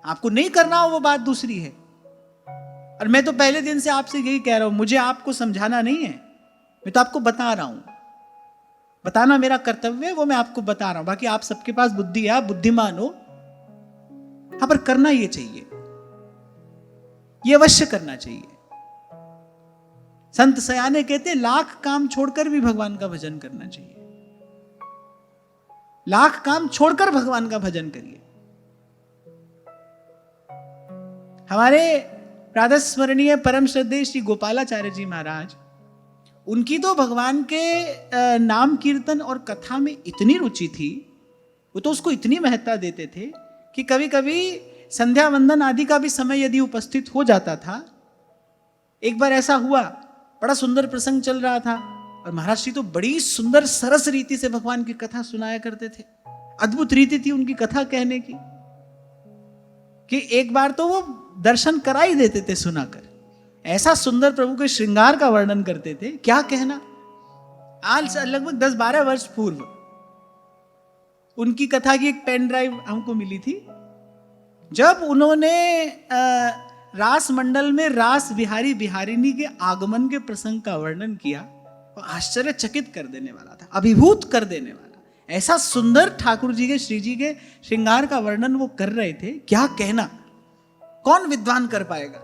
आपको नहीं करना हो वो बात दूसरी है। और मैं तो पहले दिन से आपसे यही कह रहा हूं, मुझे आपको समझाना नहीं है, मैं तो आपको बता रहा हूं। बताना मेरा कर्तव्य है, वो मैं आपको बता रहा हूं। बाकी आप सबके पास बुद्धि है, आप बुद्धिमान हो। हाँ, पर करना ये चाहिए, ये अवश्य करना चाहिए। संत सयाने कहते लाख काम छोड़कर भी भगवान का भजन करना चाहिए। लाख काम छोड़कर भगवान का भजन करिए। हमारे प्रातः स्मरणीय परम श्रद्धेय श्री गोपालाचार्य जी महाराज, उनकी तो भगवान के नाम कीर्तन और कथा में इतनी रुचि थी, वो तो उसको इतनी महत्ता देते थे कि कभी कभी संध्या वंदन आदि का भी समय यदि उपस्थित हो जाता था। एक बार ऐसा हुआ, बड़ा सुंदर प्रसंग चल रहा था और महाराज श्री तो बड़ी सुंदर सरस रीति से भगवान की कथा सुनाया करते थे। अद्भुत रीति थी उनकी कथा कहने की कि एक बार तो वो दर्शन करा ही देते थे सुनाकर। ऐसा सुंदर प्रभु के श्रृंगार का वर्णन करते थे, क्या कहना। आज लगभग 10-12 वर्ष पूर्व उनकी कथा की एक पेन ड्राइव हमको मिली थी। जब उन्होंने रास मंडल में रास बिहारी बिहारिणी के आगमन के प्रसंग का वर्णन किया, वो आश्चर्यचकित कर देने वाला था, अभिभूत कर देने वाला। ऐसा सुंदर ठाकुर जी के, श्री जी के श्रृंगार का वर्णन वो कर रहे थे, क्या कहना। कौन विद्वान कर पाएगा।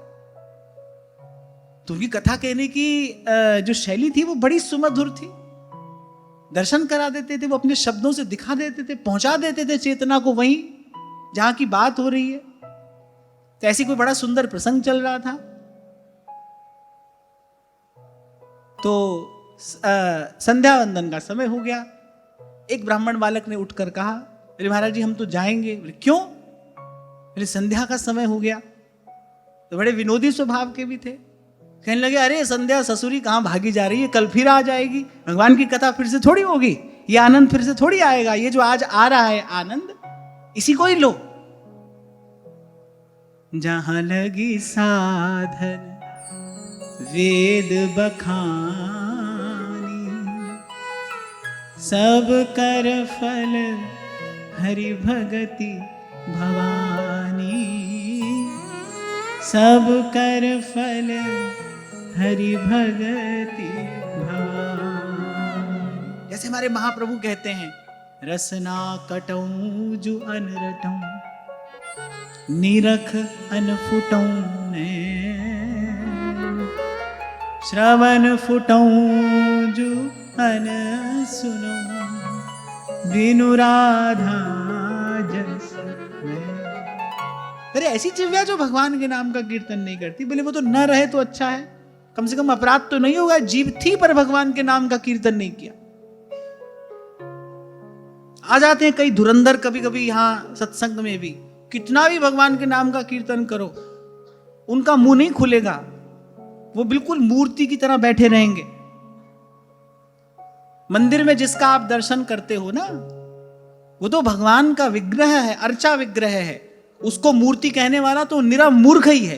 तो उनकी कथा कहने की जो शैली थी वो बड़ी सुमधुर थी। दर्शन करा देते थे, वो अपने शब्दों से दिखा देते थे, पहुंचा देते थे चेतना को वहीं जहां की बात हो रही है। तो ऐसी कोई बड़ा सुंदर प्रसंग चल रहा था। तो संध्या वंदन का समय हो गया। एक ब्राह्मण बालक ने उठकर कहा, अरे महाराज जी हम तो जाएंगे। क्यों? अरे संध्या का समय हो गया। तो बड़े विनोदी स्वभाव के भी थे। कहने लगे, अरे संध्या ससुरी कहां भागी जा रही है, कल फिर आ जाएगी। भगवान की कथा फिर से थोड़ी होगी, ये आनंद फिर से थोड़ी आएगा। ये जो आज आ रहा है आनंद, इसी को ही लो। जहां लगी साधन वेद बखानी, सब कर फल हरि भगति भवानी। सब कर फल हरि भगति भवानी। जैसे हमारे महाप्रभु कहते हैं, रसना कटऊ जु अनरटऊ, निरख अनफुटऊ ने, श्रवण फुटऊ जु अन सुनो बिनु राधा जस में। अरे ऐसी जिह्वा जो भगवान के नाम का कीर्तन नहीं करती, बोले वो तो न रहे तो अच्छा है, कम से कम अपराध तो नहीं होगा, जीव थी पर भगवान के नाम का कीर्तन नहीं किया। आ जाते हैं कई धुरंधर कभी कभी यहां सत्संग में भी, कितना भी भगवान के नाम का कीर्तन करो उनका मुंह नहीं खुलेगा, वो बिल्कुल मूर्ति की तरह बैठे रहेंगे। मंदिर में जिसका आप दर्शन करते हो ना, वो तो भगवान का विग्रह है, अर्चा विग्रह है, उसको मूर्ति कहने वाला तो निरा मूर्ख ही है।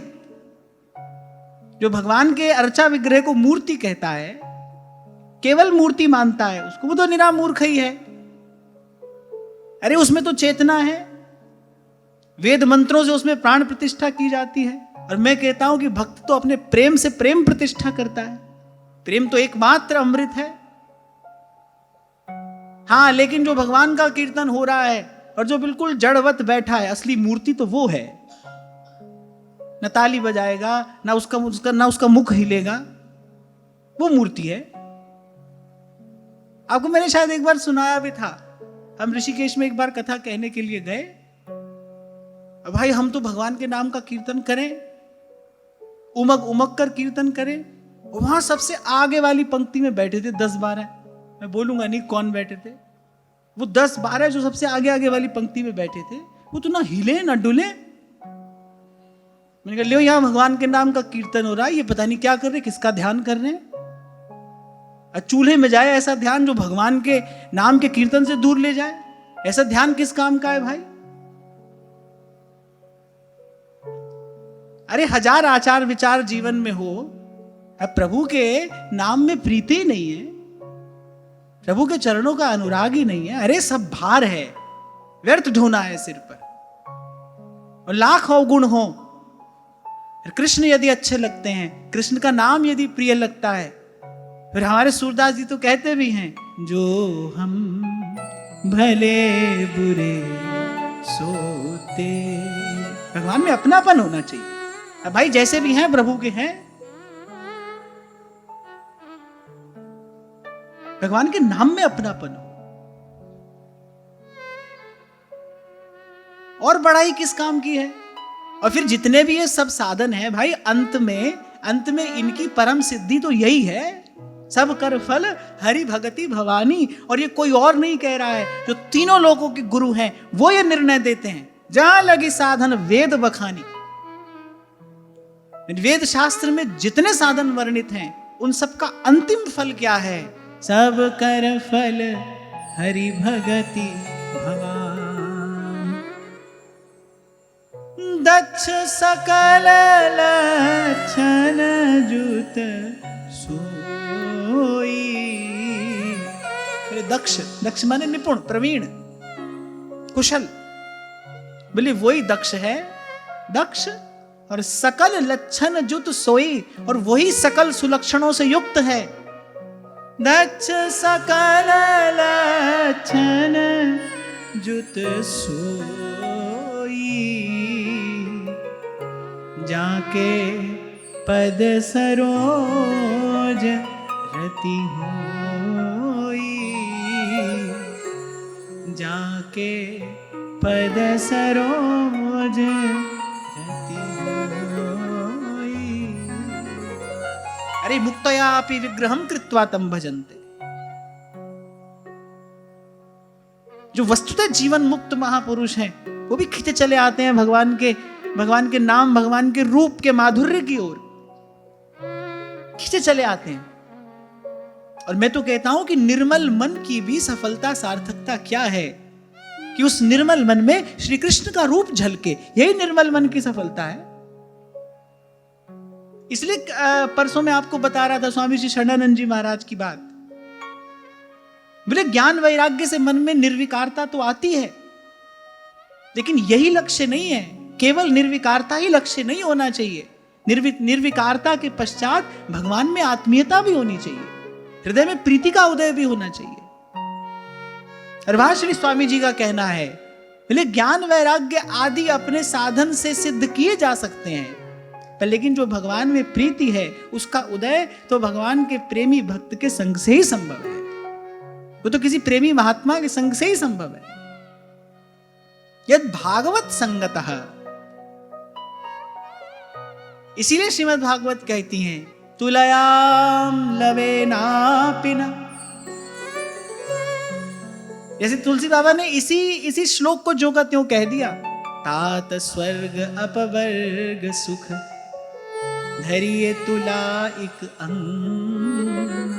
जो भगवान के अर्चा विग्रह को मूर्ति कहता है, केवल मूर्ति मानता है उसको, वो तो निरा मूर्ख ही है। अरे उसमें तो चेतना है, वेद मंत्रों से उसमें प्राण प्रतिष्ठा की जाती है। और मैं कहता हूं कि भक्त तो अपने प्रेम से प्रेम प्रतिष्ठा करता है, प्रेम तो एकमात्र अमृत है। हाँ, लेकिन जो भगवान का कीर्तन हो रहा है और जो बिल्कुल जड़वत बैठा है, असली मूर्ति तो वो है। न ताली बजाएगा, ना उसका मुख हिलेगा, वो मूर्ति है। आपको मैंने शायद एक बार सुनाया भी था, हम ऋषिकेश में एक बार कथा कहने के लिए गए। अब भाई हम तो भगवान के नाम का कीर्तन करें, उमग उमग कर कीर्तन करें। वहां सबसे आगे वाली पंक्ति में बैठे थे 10-12, मैं बोलूंगा नहीं कौन बैठे थे, वो 10-12 जो सबसे आगे आगे वाली पंक्ति में बैठे थे, वो तो ना हिले ना डुले। मैंने कहा लियो, यहां भगवान के नाम का कीर्तन हो रहा है, ये पता नहीं क्या कर रहे, किसका ध्यान कर रहे हैं। चूल्हे में जाए ऐसा ध्यान जो भगवान के नाम के कीर्तन से दूर ले जाए, ऐसा ध्यान किस काम का है भाई। अरे 1000 आचार विचार जीवन में हो, अब प्रभु के नाम में प्रीति ही नहीं है, प्रभु के चरणों का अनुराग ही नहीं है, अरे सब भार है, व्यर्थ ढोना है सिर पर। और लाख अवगुण हो, कृष्ण यदि अच्छे लगते हैं, कृष्ण का नाम यदि प्रिय लगता है, फिर हमारे सूरदास जी तो कहते भी हैं, जो हम भले बुरे सोते। भगवान में अपनापन होना चाहिए। अब भाई जैसे भी हैं प्रभु के हैं, भगवान के नाम में अपनापन हो। और बड़ाई किस काम की है। और फिर जितने भी ये सब साधन है भाई, अंत में इनकी परम सिद्धि तो यही है, सब कर फल हरि भगति भवानी। और ये कोई और नहीं कह रहा है, जो तीनों लोगों के गुरु हैं वो ये निर्णय देते हैं, जहां लगी साधन वेद बखानी। वेद शास्त्र में जितने साधन वर्णित हैं, उन सबका अंतिम फल क्या है, सब कर फल हरि भगति भवानी। दक्ष सकल लक्षण जुत सोई। दक्ष माने निपुण, प्रवीण, कुशल, बोले वही दक्ष है, दक्ष। और सकल लक्षण जुत सोई, और वही सकल सुलक्षणों से युक्त है। दक्ष सकल लक्षण जुत सोई, जाके पद सरोज रति होई, जाके पद सरोज रति होई। अरे मुक्तया अपि विग्रहं कृत्वा तम भजन्ते। जो वस्तुतः जीवन मुक्त महापुरुष हैं, वो भी खींचे चले आते हैं भगवान के नाम, भगवान के रूप के माधुर्य की ओर खींचे चले आते हैं। और मैं तो कहता हूं कि निर्मल मन की भी सफलता, सार्थकता क्या है, कि उस निर्मल मन में श्री कृष्ण का रूप झलके, यही निर्मल मन की सफलता है। इसलिए परसों मैं आपको बता रहा था स्वामी श्री शरणानंद जी महाराज की बात। बोले ज्ञान वैराग्य से मन में निर्विकारता तो आती है, लेकिन यही लक्ष्य नहीं है। केवल निर्विकारता ही लक्ष्य नहीं होना चाहिए। निर्विकारता के पश्चात भगवान में आत्मीयता भी होनी चाहिए, हृदय में प्रीति का उदय भी होना चाहिए। और वहां श्री स्वामी जी का कहना है, बोले ज्ञान वैराग्य आदि अपने साधन से सिद्ध किए जा सकते हैं, पर लेकिन जो भगवान में प्रीति है, उसका उदय तो भगवान के प्रेमी भक्त के संग से ही संभव है। वो तो किसी प्रेमी महात्मा के संग से ही संभव है। यद भागवत संगतः, इसीलिए श्रीमद् भागवत कहती हैं तुलयाम लवेनापि न। जैसे तुलसी बाबा ने इसी श्लोक को जो का त्यों कह दिया, तात स्वर्ग अपवर्ग सुख धरिए तुला एक अंग,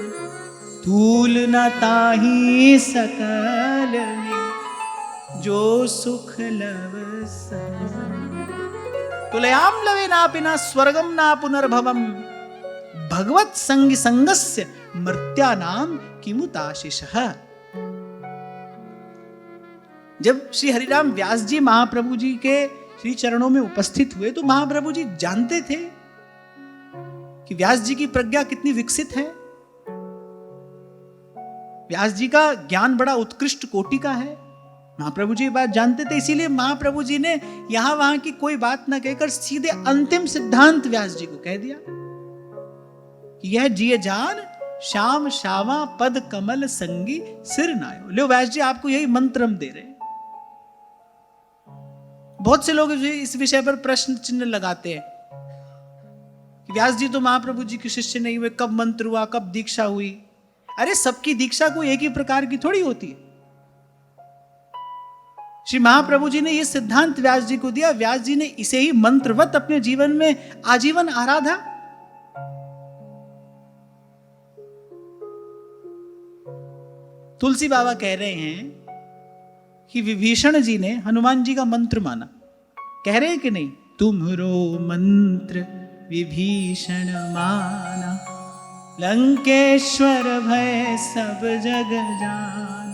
तूल न ताही सकल में जो सुख लव संग। तुलयाम लवेनापि न स्वर्गम न पुनर्भवम, भगवत संग संगस्य मर्त्यानाम किमुताशिषः। जब श्री हरिराम व्यास जी महाप्रभु जी के श्री चरणों में उपस्थित हुए तो महाप्रभु जी जानते थे कि व्यास जी की प्रज्ञा कितनी विकसित है, व्यास जी का ज्ञान बड़ा उत्कृष्ट कोटि का है। महाप्रभु जी ये बात जानते थे, इसीलिए महाप्रभु जी ने यहां वहां की कोई बात ना कहकर सीधे अंतिम सिद्धांत व्यास जी को कह दिया कि यह जिये जान श्याम श्यामा पद कमल संगी सिर नायो। लो व्यास जी आपको यही मंत्र हम दे रहे हैं। बहुत से लोग इस विषय पर प्रश्न चिन्ह लगाते हैं कि व्यास जी तो महाप्रभु जी के शिष्य नहीं हुए, कब मंत्र हुआ, कब दीक्षा हुई। अरे सबकी दीक्षा कोई एक ही प्रकार की थोड़ी होती है। श्री महाप्रभु जी ने यह सिद्धांत व्यास जी को दिया, व्यास जी ने इसे ही मंत्रवत अपने जीवन में आजीवन आराधा। तुलसी बाबा कह रहे हैं कि विभीषण जी ने हनुमान जी का मंत्र माना। कह रहे हैं कि नहीं, तुमरो मंत्र विभीषण माना, लंकेश्वर भय सब जग जान।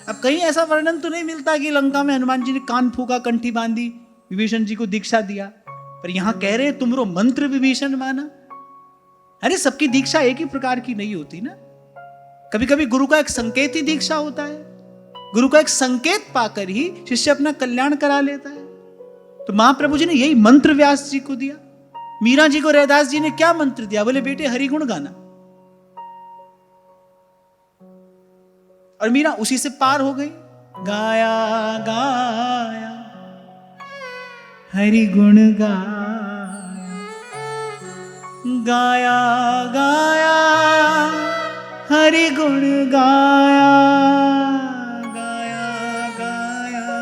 अब कहीं ऐसा वर्णन तो नहीं मिलता कि लंका में हनुमान जी ने कान फूका, कंठी बांधी, विभीषण जी को दीक्षा दिया, पर यहां कह रहे हैं तुमरो मंत्र विभीषण माना। अरे सबकी दीक्षा एक ही प्रकार की नहीं होती ना। कभी कभी गुरु का एक संकेत ही दीक्षा होता है, गुरु का एक संकेत पाकर ही शिष्य अपना कल्याण करा लेता है। तो महाप्रभु जी ने यही मंत्र व्यास जी को दिया। मीरा जी को रैदास जी ने क्या मंत्र दिया? बोले बेटे हरिगुण गाना, और मीरा उसी से पार हो गई। गाया गाया हरिगुण गाया, गाया गाया हरिगुण गाया, गाया गाया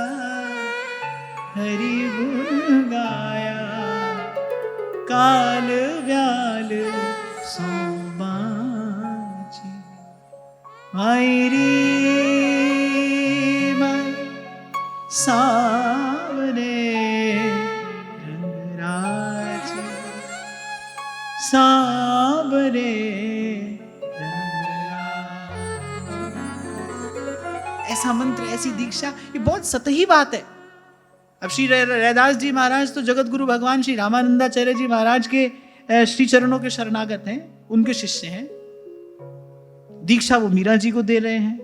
हरिगुण गाया, काल व्याल सोबाची मायरी माय सावरे रंगराजी, सावरे ऐसा मंत्र, ऐसी दीक्षा, ये बहुत सतही बात है। अब श्री रैदास जी महाराज तो जगत गुरु भगवान श्री रामानंदाचार्य जी महाराज के श्री चरणों के शरणागत हैं, उनके शिष्य हैं। दीक्षा वो मीरा जी को दे रहे हैं,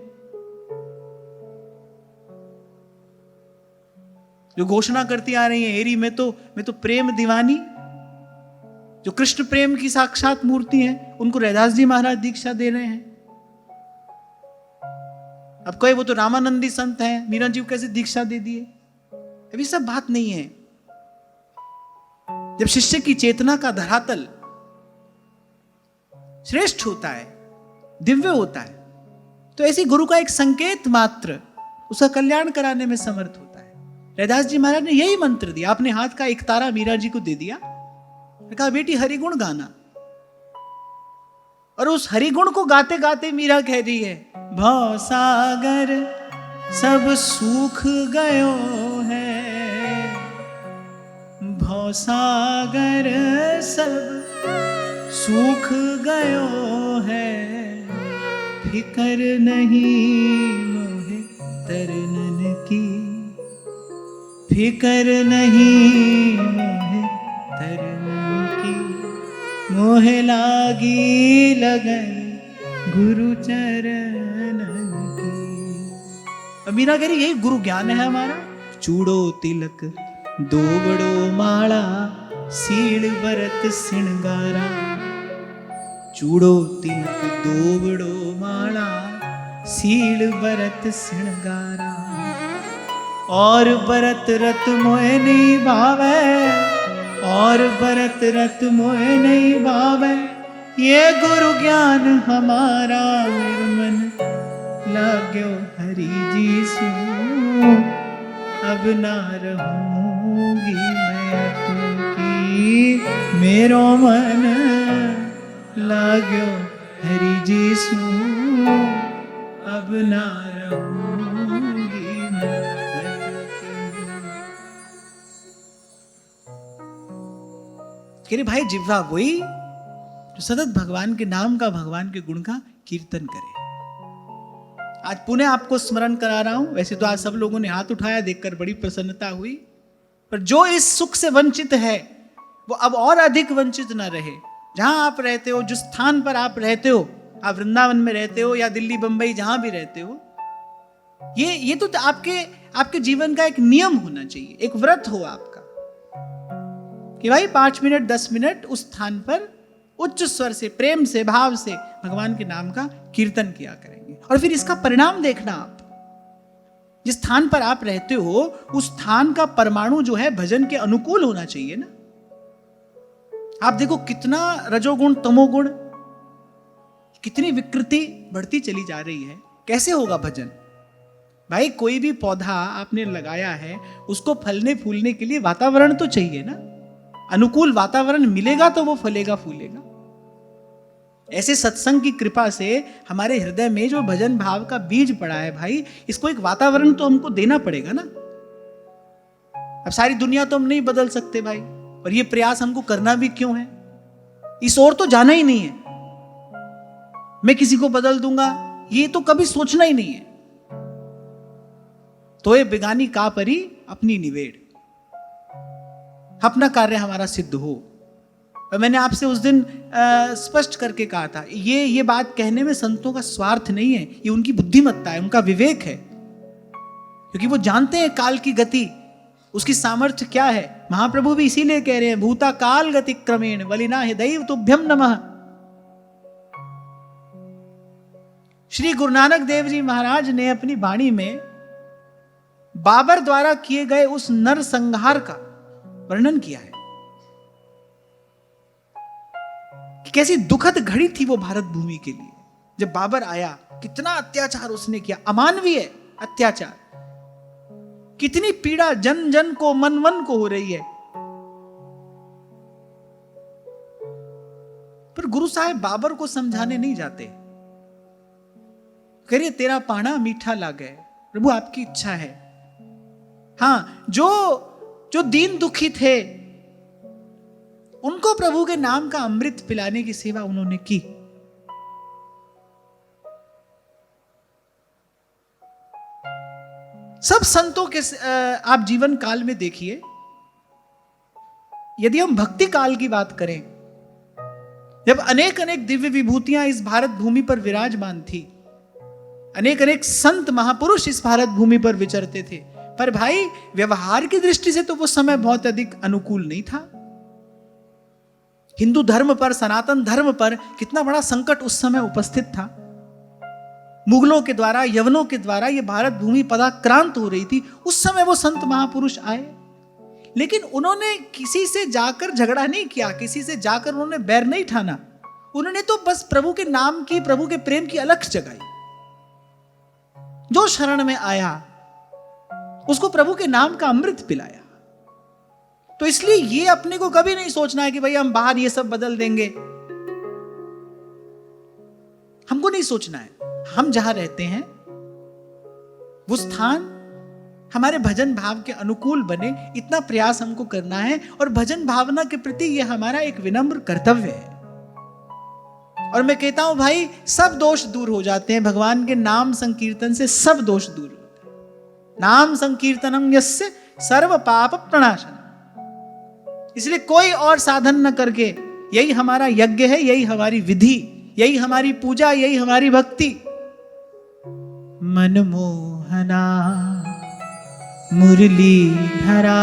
जो घोषणा करती आ रही है, हेरी मैं तो प्रेम दीवानी, जो कृष्ण प्रेम की साक्षात मूर्ति है, उनको रैदास जी महाराज दीक्षा दे रहे हैं। अब कहे वो तो रामानंदी संत हैं, मीरा जी को कैसे दीक्षा दे दिए? अभी सब बात नहीं है। जब शिष्य की चेतना का धरातल श्रेष्ठ होता है, दिव्य होता है, तो ऐसी गुरु का एक संकेत मात्र उसका कल्याण कराने में समर्थ होता है। रैदास जी महाराज ने यही मंत्र दिया, अपने हाथ का एक तारा मीरा जी को दे दिया, कहा बेटी हरिगुण गाना। और उस हरिगुण को गाते गाते मीरा कह रही है, भव सागर सब सूख गयो है, भव सागर सब सूख गयो है, फिकर नहीं मोहे तरनन की, फिकर नहीं मोहे तरनन की, मोहे लागी लगन गुरु चरणन की। मीरा कह रही यही गुरु ज्ञान है हमारा। चूड़ो तिलक दोबड़ो माला, सील बरत सिणगारा, चूड़ो तिलक दोबड़ो माला, सील बरत श्रृंगारा, और बरत रत मोए नहीं भावे, और बरत रत मोए नहीं भावे, ये गुरु ज्ञान हमारा मन लाग्यो हरि जी सू, अब ना रहूंगी मैं तुमकी, मेरो मन लाग्यो हरि जी सू, अब ना रहूंगी मैं तुमकी। कह भाई जिह्वा वही जो सतत भगवान के नाम का, भगवान के गुण का कीर्तन करे। आज पुनः आपको स्मरण करा रहा हूं, वैसे तो आज सब लोगों ने हाथ उठाया, देखकर बड़ी प्रसन्नता हुई, पर जो इस सुख से वंचित है वो अब और अधिक वंचित ना रहे। जहां आप रहते हो, जिस स्थान पर आप रहते हो, आप वृंदावन में रहते हो या दिल्ली बंबई जहां भी रहते हो, ये तो आपके जीवन का एक नियम होना चाहिए, एक व्रत हो आपका कि भाई 5 मिनट 10 मिनट उस स्थान पर उच्च स्वर से, प्रेम से, भाव से भगवान के नाम का कीर्तन किया करेंगे। और फिर इसका परिणाम देखना, आप जिस स्थान पर आप रहते हो उस स्थान का परमाणु जो है भजन के अनुकूल होना चाहिए ना। आप देखो कितना रजोगुण तमोगुण, कितनी विकृति बढ़ती चली जा रही है, कैसे होगा भजन? भाई कोई भी पौधा आपने लगाया है, उसको फलने फूलने के लिए वातावरण तो चाहिए ना, अनुकूल वातावरण मिलेगा तो वो फलेगा फूलेगा। ऐसे सत्संग की कृपा से हमारे हृदय में जो भजन भाव का बीज पड़ा है भाई, इसको एक वातावरण तो हमको देना पड़ेगा ना। अब सारी दुनिया तो हम नहीं बदल सकते भाई, और ये प्रयास हमको करना भी क्यों है? इस ओर तो जाना ही नहीं है। मैं किसी को बदल दूंगा ये तो कभी सोचना ही नहीं है। तो ये बेगानी का परी अपनी निवेड़, अपना कार्य हमारा सिद्ध हो। और मैंने आपसे उस दिन स्पष्ट करके कहा था, ये बात कहने में संतों का स्वार्थ नहीं है, ये उनकी बुद्धिमत्ता है, उनका विवेक है, क्योंकि वो जानते हैं काल की गति, उसकी सामर्थ्य क्या है। महाप्रभु भी इसीलिए कह रहे हैं, भूता काल गति क्रमेण वलिना दैव तुभ्यम नमः। श्री गुरु नानक देव जी महाराज ने अपनी वाणी में बाबर द्वारा किए गए उस नरसंहार का वर्णन किया है कि कैसी दुखद घड़ी थी वो भारत भूमि के लिए। जब बाबर आया, कितना अत्याचार उसने किया, अमानवीय अत्याचार, कितनी पीड़ा जन जन को, मन मन को हो रही है। पर गुरु साहब बाबर को समझाने नहीं जाते, कह रहे तेरा पाना मीठा लागे, प्रभु आपकी इच्छा है। हाँ, जो दीन दुखी थे उनको प्रभु के नाम का अमृत पिलाने की सेवा उन्होंने की। सब संतों के आप जीवन काल में देखिए, यदि हम भक्ति काल की बात करें, जब अनेक अनेक दिव्य विभूतियां इस भारत भूमि पर विराजमान थी, अनेक अनेक संत महापुरुष इस भारत भूमि पर विचरते थे, पर भाई व्यवहार की दृष्टि से तो वो समय बहुत अधिक अनुकूल नहीं था। हिंदू धर्म पर, सनातन धर्म पर कितना बड़ा संकट उस समय उपस्थित था। मुगलों के द्वारा, यवनों के द्वारा ये भारत भूमि पदाक्रांत हो रही थी। उस समय वो संत महापुरुष आए, लेकिन उन्होंने किसी से जाकर झगड़ा नहीं किया, किसी से जाकर उन्होंने बैर नहीं ठाना। उन्होंने तो बस प्रभु के नाम की, प्रभु के प्रेम की अलख जगाई। जो शरण में आया उसको प्रभु के नाम का अमृत पिलाया। तो इसलिए ये अपने को कभी नहीं सोचना है कि भाई हम बाहर ये सब बदल देंगे, हमको नहीं सोचना है। हम जहां रहते हैं वो स्थान हमारे भजन भाव के अनुकूल बने, इतना प्रयास हमको करना है। और भजन भावना के प्रति ये हमारा एक विनम्र कर्तव्य है। और मैं कहता हूं भाई, सब दोष दूर हो जाते हैं भगवान के नाम संकीर्तन से, सब दोष दूर होते हैं। नाम संकीर्तनम यस्य सर्व पाप प्रणाशन। इसलिए कोई और साधन न करके, यही हमारा यज्ञ है, यही हमारी विधि, यही हमारी पूजा, यही हमारी भक्ति। मनमोहना मुरलीधरा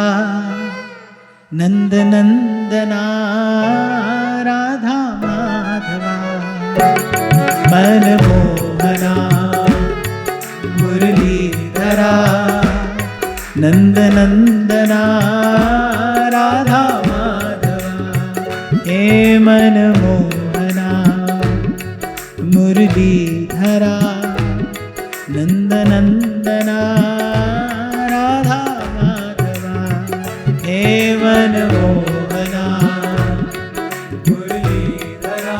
नंद नंदना राधा माधवा, मनमोहना नंद नंदना राधा माधवा हे मनमोहना मुरलीधरा नंद नंदना राधा माधवा हे मनमोहना मुरलीधरा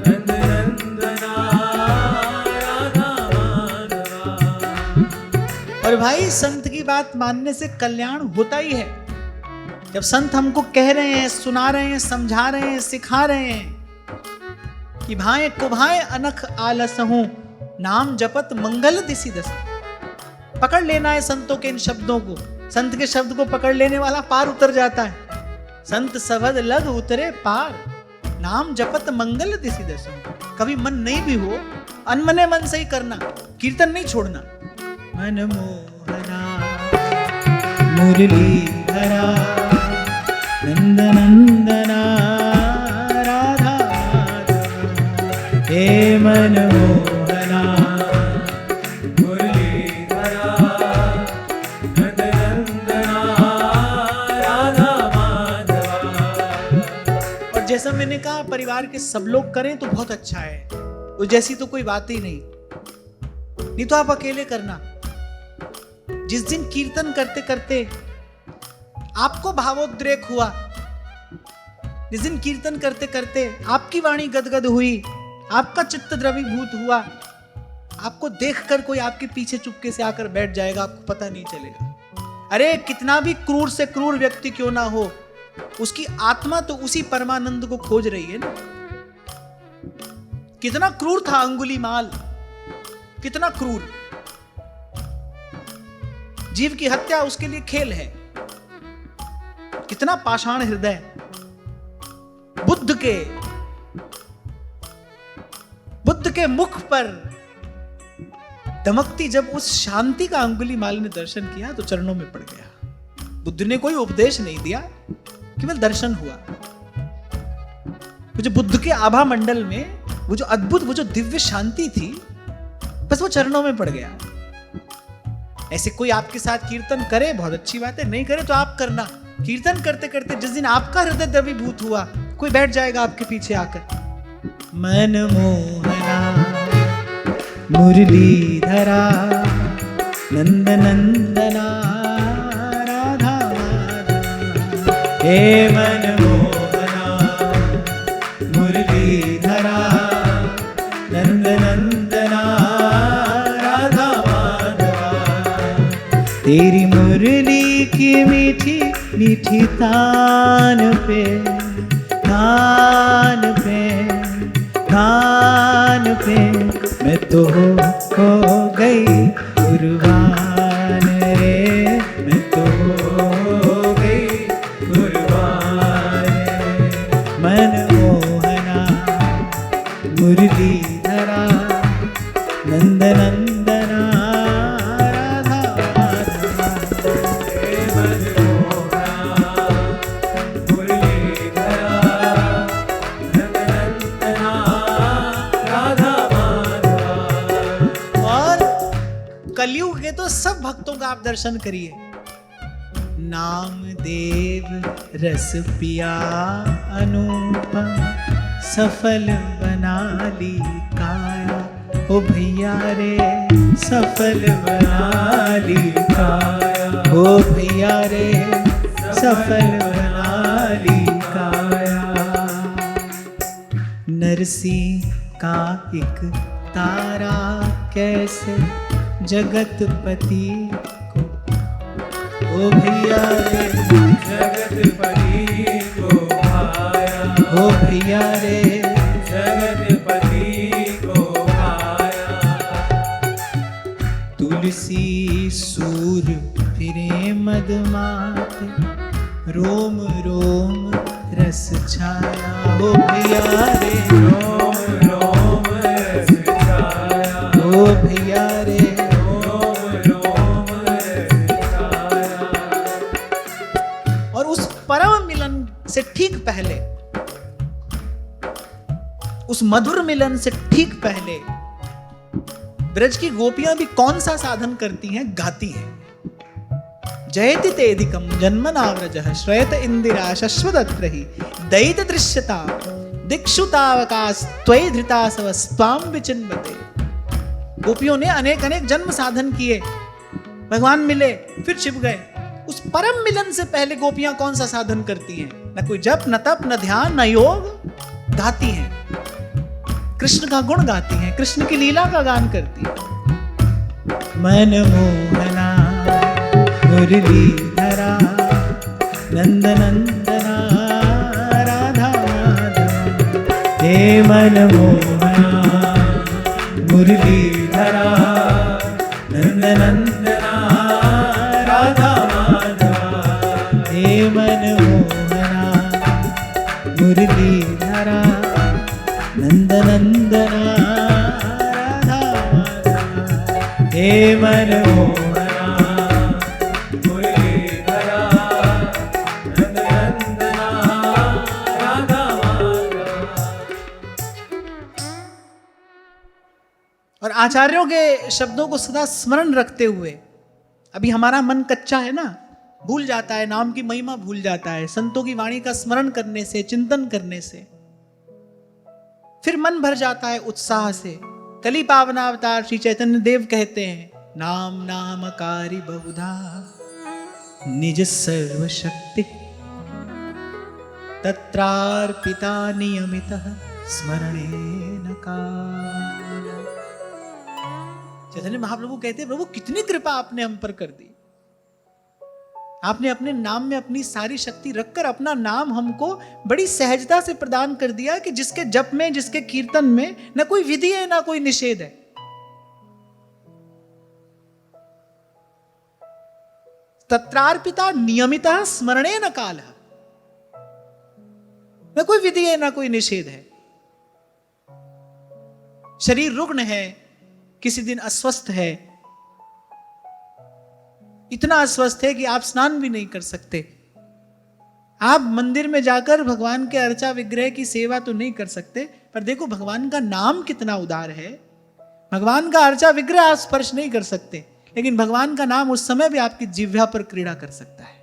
नंद नंदना राधा माधवा। और भाई संत की बात मानने से कल्याण होता ही है। जब संत हमको कह रहे हैं, सुना रहे हैं, समझा रहे हैं, सिखा रहे हैं कि भाए कुभाए अनख आलस हूं नाम जपत मंगल दिसी दस। पकड़ लेना है संतों के इन शब्दों को। संत के शब्द को पकड़ लेने वाला पार उतर जाता है। संत सबद लग उतरे पार नाम जपत मंगल दिसी दस। कभी मन नहीं भी हो, अनमने मन से ही करना, कीर्तन नहीं छोड़ना। मनमोहना मुरलीधरा नंद नंदना राधा हे मनमोहना मुरलीधरा नंद नंदना राधा माधवा। और जैसा मैंने कहा, परिवार के सब लोग करें तो बहुत अच्छा है, वो जैसी तो कोई बात ही नहीं तो आप अकेले करना। जिस दिन कीर्तन करते करते आपको भावोद्रेक हुआ, जिस दिन कीर्तन करते करते आपकी वाणी गदगद हुई, आपका चित्त द्रवीभूत हुआ, आपको देखकर कोई आपके पीछे चुपके से आकर बैठ जाएगा, आपको पता नहीं चलेगा। अरे कितना भी क्रूर से क्रूर व्यक्ति क्यों ना हो, उसकी आत्मा तो उसी परमानंद को खोज रही है ना। कितना क्रूर था अंगुलीमाल, कितना क्रूर। जीव की हत्या उसके लिए खेल है। कितना पाषाण हृदय। बुद्ध के मुख पर दमकती जब उस शांति का अंगुलीमाल ने दर्शन किया तो चरणों में पड़ गया। बुद्ध ने कोई उपदेश नहीं दिया, केवल दर्शन हुआ। वो जो बुद्ध के आभा मंडल में वो जो अद्भुत, वो जो दिव्य शांति थी, बस वो चरणों में पड़ गया। ऐसे कोई आपके साथ कीर्तन करे बहुत अच्छी बात है, नहीं करे तो आप करना। कीर्तन करते करते जिस दिन आपका हृदय द्रवीभूत हुआ, कोई बैठ जाएगा आपके पीछे आकर। मनमोहना मुरलीधरा नंद नंदना राधा माधवा हे मनमोहना मुरलीधरा नंद नंदना राधा माधवा। तेरी मुरली की मीठी मीठी तान पे मैं तो हो गई कुर्बान रे, मैं तो हो गई कुर्बान। मनमोहना मुरलीधरा नंद नंदना राधा माधवा हे मनमोहना मुरलीधरा नंद नंदना राधा माधवा। और कलयुग के तो सब भक्तों का आप दर्शन करिए। नामदेव रस पिया अनुपम सफल बना ली काया। ओ भैया रे सफल बना ली काया, ओ भैया रे सफल बना ली काया। नरसिंह का एक तारा कैसे जगतपति को, ओ भैया रे जगतपति को पाया, ओ भैया रे जगतपति को पाया। तुलसी सूर फिरे मदमाते, रोम रोम रस छाया, ओ भैया रे रोम रोम रस छाया, ओ भैया रे रोम रोम रस छाया। और उस परम मिलन से ठीक पहले, उस मधुर मिलन से ठीक पहले ब्रज की गोपियां भी कौन सा साधन करती हैं? गाती हैं। जयति तेधिकम जन्मनाव्रजः श्रयत इंदिरा शश्वदत्र ही दयित दृश्यता दिक्षुतावकाश त्वयि धृतासव स्वाम विचिन्वते। गोपियों ने अनेक अनेक जन्म साधन किए, भगवान मिले फिर छिप गए। उस परम मिलन से पहले गोपियां कौन सा साधन करती हैं? न कोई जप, न तप, न ध्यान, न योग, गाती हैं, कृष्ण का गुण गाती हैं, कृष्ण की लीला का गान करती हैं। मनमोहना मुरलीधरा नंदनंदना राधा माधवा, हे मनमोहना मुरलीधरा नंदनंदना राधा माधवा, हे मनमोहना मुरलीधरा नंदनंदना राधा माधवा, हे मनमोहना मुरलीधरा नंदनंदना राधा माधवा। और आचार्यों के शब्दों को सदा स्मरण रखते हुए, अभी हमारा मन कच्चा है ना, भूल जाता है, नाम की महिमा भूल जाता है, संतों की वाणी का स्मरण करने से, चिंतन करने से फिर मन भर जाता है उत्साह से। कली पावनावतार श्री चैतन्य देव कहते हैं, नाम नामकारी बहुधा निज सर्वशक्ति तत्रार्पिता नियमितः स्मरणेन काल। चैतन्य महाप्रभु कहते हैं, प्रभु कितनी कृपा आपने हम पर कर दी। आपने अपने नाम में अपनी सारी शक्ति रखकर अपना नाम हमको बड़ी सहजता से प्रदान कर दिया कि जिसके जप में, जिसके कीर्तन में न कोई विधि है ना कोई निषेध है। तत्रार्पिता नियमितः स्मरणेन कालः, न कोई विधि है ना कोई निषेध है। शरीर रुग्ण है, किसी दिन अस्वस्थ है, इतना अस्वस्थ है कि आप स्नान भी नहीं कर सकते। आप मंदिर में जाकर भगवान के अर्चा विग्रह की सेवा तो नहीं कर सकते, पर देखो भगवान का नाम कितना उदार है। भगवान का अर्चा विग्रह आप स्पर्श नहीं कर सकते, लेकिन भगवान का नाम उस समय भी आपकी जिह्वा पर क्रीड़ा कर सकता है।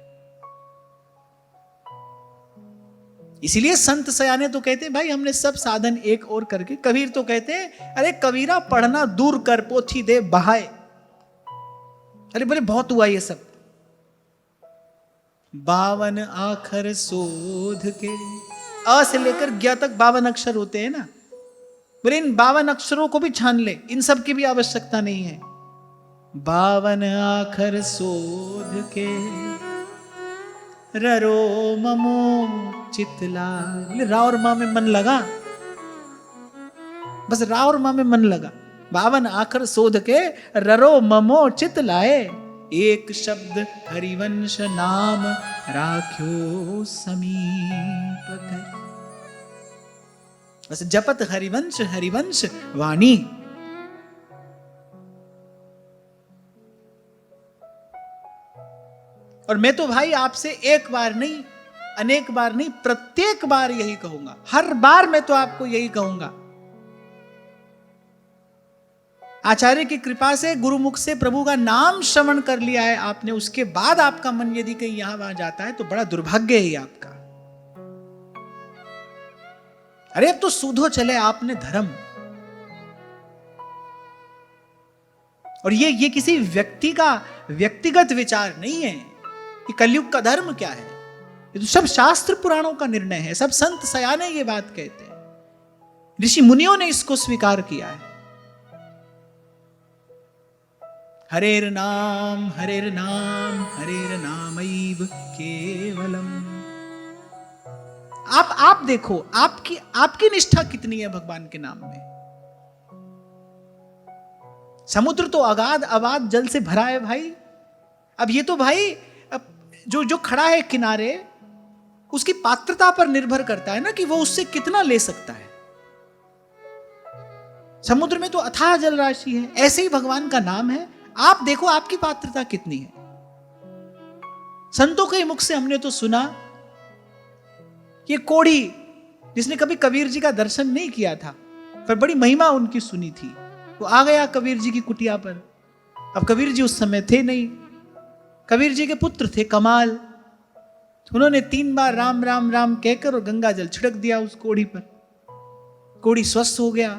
इसीलिए संत सयाने तो कहते हैं, भाई हमने सब साधन एक और करके। कबीर तो कहते हैं, अरे कबीरा पढ़ना दूर कर, पोथी दे बहाए। अरे बोले बहुत हुआ ये सब। 52 आखर शोध के, अ से लेकर ज्ञ तक 52 अक्षर होते हैं ना, बोले इन 52 अक्षरों को भी छान ले, इन सब की भी आवश्यकता नहीं है। 52 आखर शोध के ररो ममो चितला। रा और मां में मन लगा, बस रा और मां में मन लगा। 52 आखर शोध के ररो ममो चित लाए, एक शब्द हरिवंश नाम राख्यो समीप कर। बस जपत हरिवंश हरिवंश वाणी। और मैं तो भाई आपसे एक बार नहीं, अनेक बार नहीं, प्रत्येक बार यही कहूंगा। हर बार मैं तो आपको यही कहूंगा। आचार्य की कृपा से, गुरुमुख से प्रभु का नाम श्रवण कर लिया है आपने, उसके बाद आपका मन यदि कहीं यहां वहां जाता है तो बड़ा दुर्भाग्य है आपका। अरे अब तो सूधो चले आपने धर्म। और ये किसी व्यक्ति का व्यक्तिगत विचार नहीं है कि कलयुग का धर्म क्या है। ये तो सब शास्त्र पुराणों का निर्णय है। सब संत सयाने ये बात कहते हैं, ऋषि मुनियों ने इसको स्वीकार किया है। हरेर नाम हरेर नाम हरेर नामैव केवलम। आप देखो आपकी निष्ठा कितनी है भगवान के नाम में। समुद्र तो अगाध अबाध जल से भरा है भाई। अब ये तो भाई जो खड़ा है किनारे, उसकी पात्रता पर निर्भर करता है ना कि वो उससे कितना ले सकता है। समुद्र में तो अथाह जल राशि है, ऐसे ही भगवान का नाम है। आप देखो आपकी पात्रता कितनी है। संतों के मुख से हमने तो सुना, ये कोढ़ी जिसने कभी कबीर जी का दर्शन नहीं किया था पर बड़ी महिमा उनकी सुनी थी, वो आ गया कबीर जी की कुटिया पर। अब कबीर जी उस समय थे नहीं। कबीर जी के पुत्र थे कमाल, उन्होंने 3 बार राम राम राम कहकर और गंगा जल छिड़क दिया उस कोढ़ी पर, कोढ़ी स्वस्थ हो गया।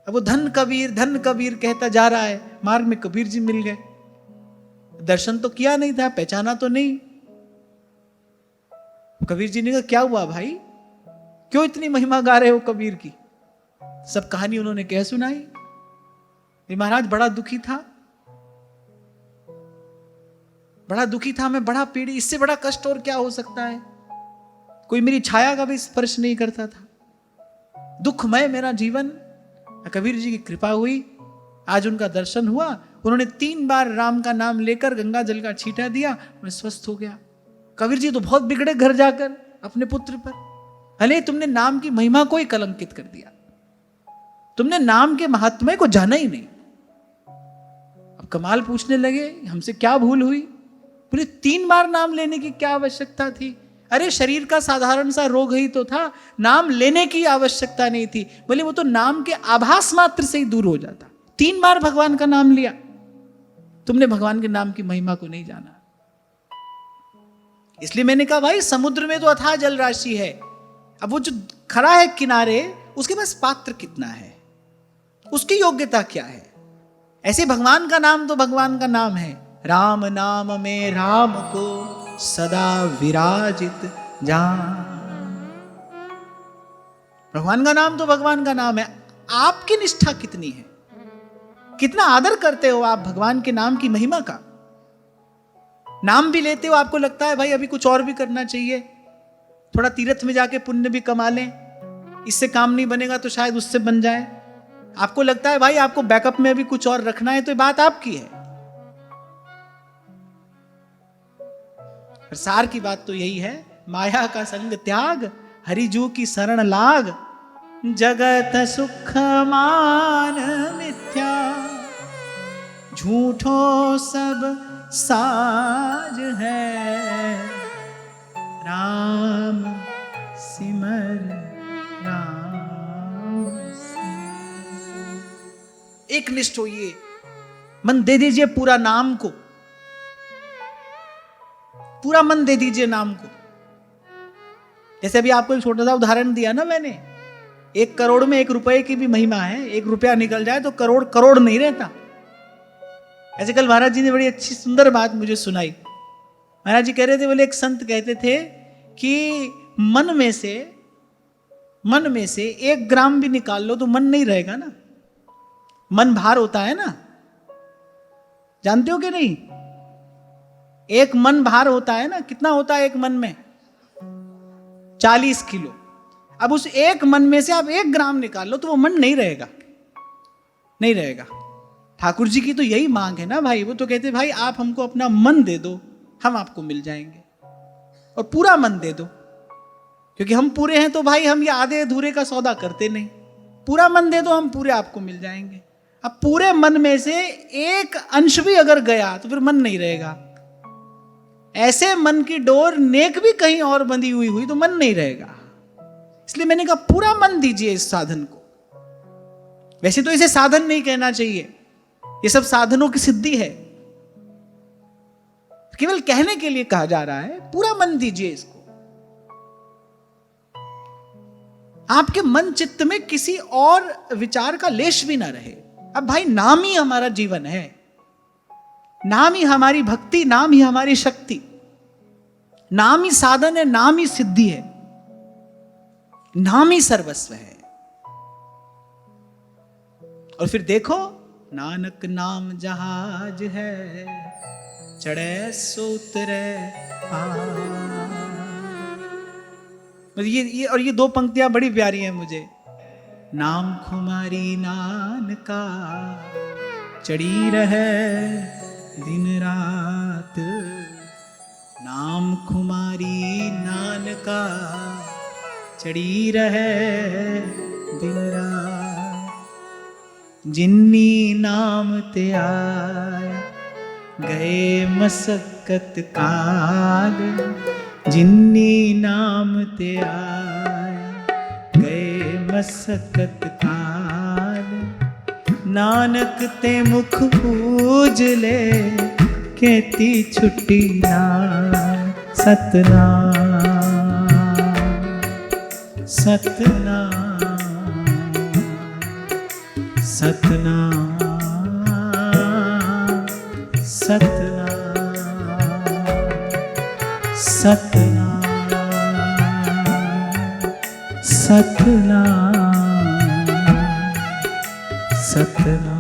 अब वो धन कबीर कहता जा रहा है, मार्ग में कबीर जी मिल गए। दर्शन तो किया नहीं था, पहचाना तो नहीं। कबीर जी ने कहा क्या हुआ भाई, क्यों इतनी महिमा गा रहे हो कबीर की? सब कहानी उन्होंने कह सुनाई। महाराज बड़ा दुखी था, मैं बड़ा पीड़ी, इससे बड़ा कष्ट और क्या हो सकता है? कोई मेरी छाया का भी स्पर्श नहीं करता था, दुखमय मेरा जीवन। कबीर जी की कृपा हुई, आज उनका दर्शन हुआ। उन्होंने 3 बार राम का नाम लेकर गंगा जल का छींटा दिया, मैं स्वस्थ हो गया। कबीर जी तो बहुत बिगड़े घर जाकर अपने पुत्र पर, अरे तुमने नाम की महिमा को ही कलंकित कर दिया, तुमने नाम के महात्म्य को जाना ही नहीं। अब कमाल पूछने लगे हमसे क्या भूल हुई? बोले 3 बार नाम लेने की क्या आवश्यकता थी? अरे शरीर का साधारण सा रोग ही तो था, नाम लेने की आवश्यकता नहीं थी। बोले वो तो नाम के आभास मात्र से ही दूर हो जाता। 3 बार भगवान का नाम लिया, तुमने भगवान के नाम की महिमा को नहीं जाना। इसलिए मैंने कहा भाई समुद्र में तो अथाह जल राशि है, अब वो जो खड़ा है किनारे, उसके पास पात्र कितना है, उसकी योग्यता क्या है? ऐसे भगवान का नाम तो भगवान का नाम है, राम नाम में राम को सदा विराजित जान। भगवान का नाम तो भगवान का नाम है। आपकी निष्ठा कितनी है, कितना आदर करते हो आप भगवान के नाम की महिमा का? नाम भी लेते हो, आपको लगता है भाई अभी कुछ और भी करना चाहिए, थोड़ा तीर्थ में जाके पुण्य भी कमा लें, इससे काम नहीं बनेगा तो शायद उससे बन जाए। आपको लगता है भाई आपको बैकअप में भी कुछ और रखना है, तो ये बात आपकी है। सार की बात तो यही है, माया का संग त्याग, हरिजू की शरण लाग, जगत सुख मान मिथ्या, झूठो सब साज है, राम सिमर राम सिमर। एक निष्ठ होइए, मन दे दीजिए पूरा नाम को, पूरा मन दे दीजिए नाम को। जैसे अभी आपको एक छोटा सा उदाहरण दिया ना मैंने, 1 करोड़ में 1 रुपए की भी महिमा है। 1 रुपया निकल जाए तो करोड़ करोड़ नहीं रहता। ऐसे कल महाराज जी ने बड़ी अच्छी सुंदर बात मुझे सुनाई। महाराज जी कह रहे थे, बोले एक संत कहते थे कि मन में से 1 ग्राम भी निकाल लो तो मन नहीं रहेगा ना। मन भार होता है ना, जानते हो कि नहीं? एक मन भार होता है ना, कितना होता है एक मन में? 40 किलो। अब उस एक मन में से आप 1 ग्राम निकाल लो तो वो मन नहीं रहेगा, नहीं रहेगा। ठाकुर जी की तो यही मांग है ना भाई, वो तो कहते भाई आप हमको अपना मन दे दो, हम आपको मिल जाएंगे, और पूरा मन दे दो, क्योंकि हम पूरे हैं तो भाई हम ये आधे अधूरे का सौदा करते नहीं। पूरा मन दे दो, हम पूरे आपको मिल जाएंगे। अब पूरे मन में से 1 अंश भी अगर गया तो फिर मन नहीं रहेगा। ऐसे मन की डोर नेक भी कहीं और बंधी हुई तो मन नहीं रहेगा। इसलिए मैंने कहा पूरा मन दीजिए इस साधन को। वैसे तो इसे साधन नहीं कहना चाहिए, ये सब साधनों की सिद्धि है, केवल कहने के लिए कहा जा रहा है। पूरा मन दीजिए इसको। आपके मन चित्त में किसी और विचार का लेश भी ना रहे। अब भाई नाम ही हमारा जीवन है, नाम ही हमारी भक्ति, नाम ही हमारी शक्ति, नाम ही साधन है, नाम ही सिद्धि है, नाम ही सर्वस्व है। और फिर देखो, नानक नाम जहाज है, चढ़े सो उतरे ये 2 पंक्तियां बड़ी प्यारी हैं मुझे। नाम खुमारी नानका, चढ़ी रहे दिन रात, नाम खुमारी नानका, चढ़ी रहे दिन रात, जिन्नी नाम ते आए गए मसक्कत काल, जिन्नी नाम ते आए गए मसक्कत काल, नानक ते मुख पूज ले कहती छुट्टी नाम सतनाम सतनाम सतनाम सतनाम सतनाम सतनाम सतनाम।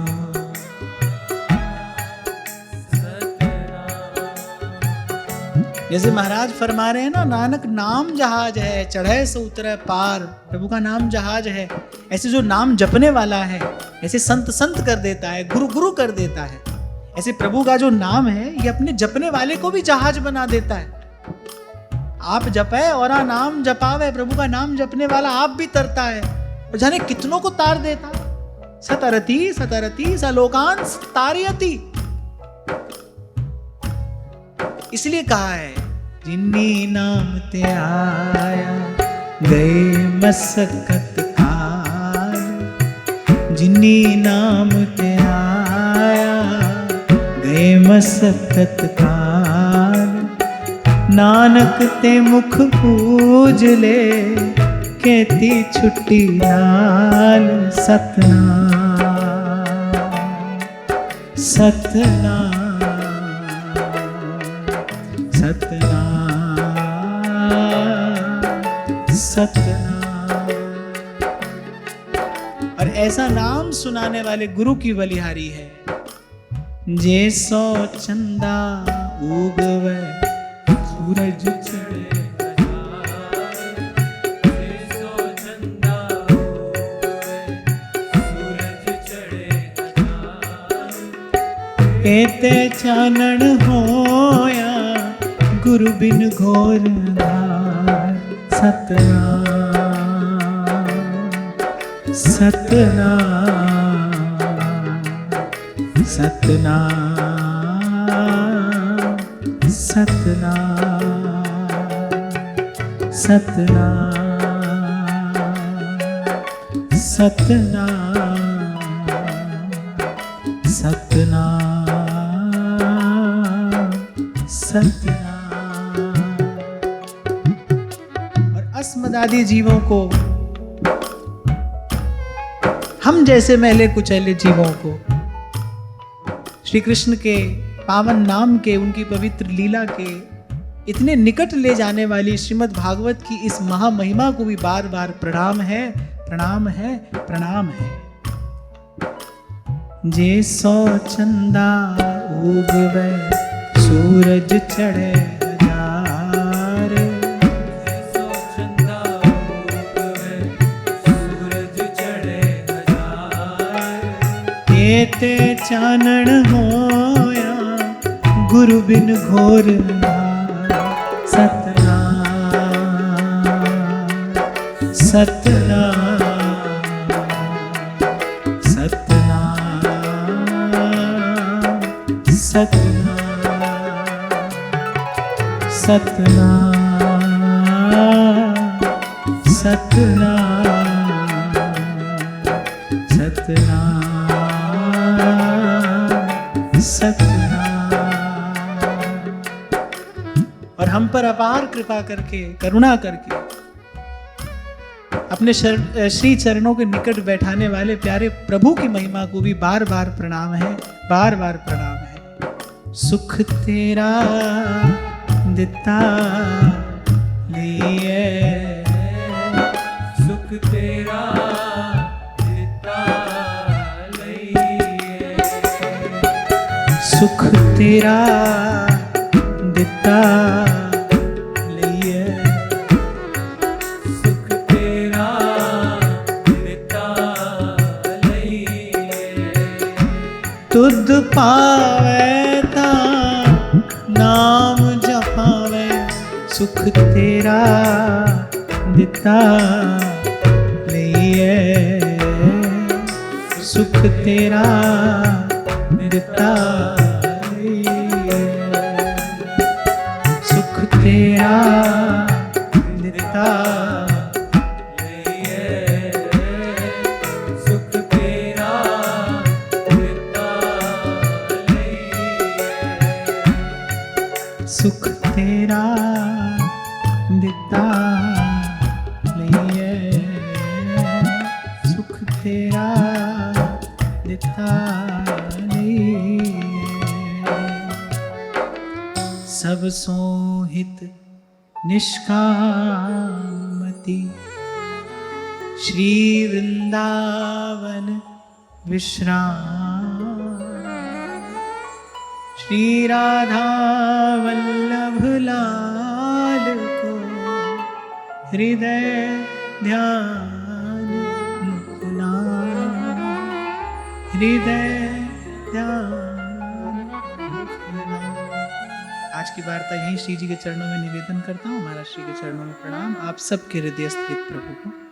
जैसे महाराज फरमा रहे हैं ना, नानक नाम जहाज है, चढ़े से उतरे पार। प्रभु का नाम जहाज है। ऐसे जो नाम जपने वाला है, ऐसे संत संत कर देता है, गुरु गुरु कर देता है। ऐसे प्रभु का जो नाम है, ये अपने जपने वाले को भी जहाज बना देता है। आप जपे और नाम जपावे, प्रभु का नाम जपने वाला आप भी तरता है, और जाने कितनों को तार देता। सतरती सतरती सलोकान तारयति। इसलिए कहा है, जिन्नी नाम ते आया गए मसकत काल। जिन्नी नाम ते आया गए मसकत काल। नानक ते मुख पूज ले, कहती छुट्टी नाल सतनाम सतनाम सतनाम सतनाम। और ऐसा नाम सुनाने वाले गुरु की बलिहारी है। जे सो चंदा उगवे सूरज चढ़े, जे सो चंदा उगवे सूरज चढ़े। एते चानण होया गुरु बिन घोर अंधार। सतनाम सतनाम सतनाम सतनाम सतनाम सतनाम सतनाम सतनाम। और अस्मदादी जीवों को, हम जैसे मैले कुचैले जीवों को श्री कृष्ण के पावन नाम के, उनकी पवित्र लीला के इतने निकट ले जाने वाली श्रीमद् भागवत की इस महामहिमा को भी बार बार प्रणाम है, प्रणाम है, प्रणाम है। जे सो चंदा उगवे सूरज चढ़े हजार। जे सो चंदा उगवे सूरज चढ़े हजार। एते चानण होया गुरु बिन घोर अंधार। सतनाम सतनाम सतनाम सतनाम सतनाम सतनाम सतनाम सतनाम। और हम पर अपार कृपा करके, करुणा करके अपने श्री चरणों के निकट बैठाने वाले प्यारे प्रभु की महिमा को भी बार बार प्रणाम है, बार बार प्रणाम है। सुख तेरा दिता लिए, सुख तेरा दिता लिए। सुख तेरा दिता लिए, सुख तेरा दिता लिए। तुद पावे ता नाम जपावे, सुख तेरा दिता लिए। सुख तेरा दिता लिए, सुख तेरा दिता लिए। सुख तेरा दिता लिए। सोहित निष्कामति, श्री वृंदावन विश्राम, श्री राधा वल्लभ लाल को हृदय ध्यान मुकुलाम, हृदय ध्यान मुकुलाम। आज की वार्ता यहीं श्री जी के चरणों में निवेदन करता हूँ। हमारा श्री के चरणों में प्रणाम। आप सबके हृदय स्थित प्रभु को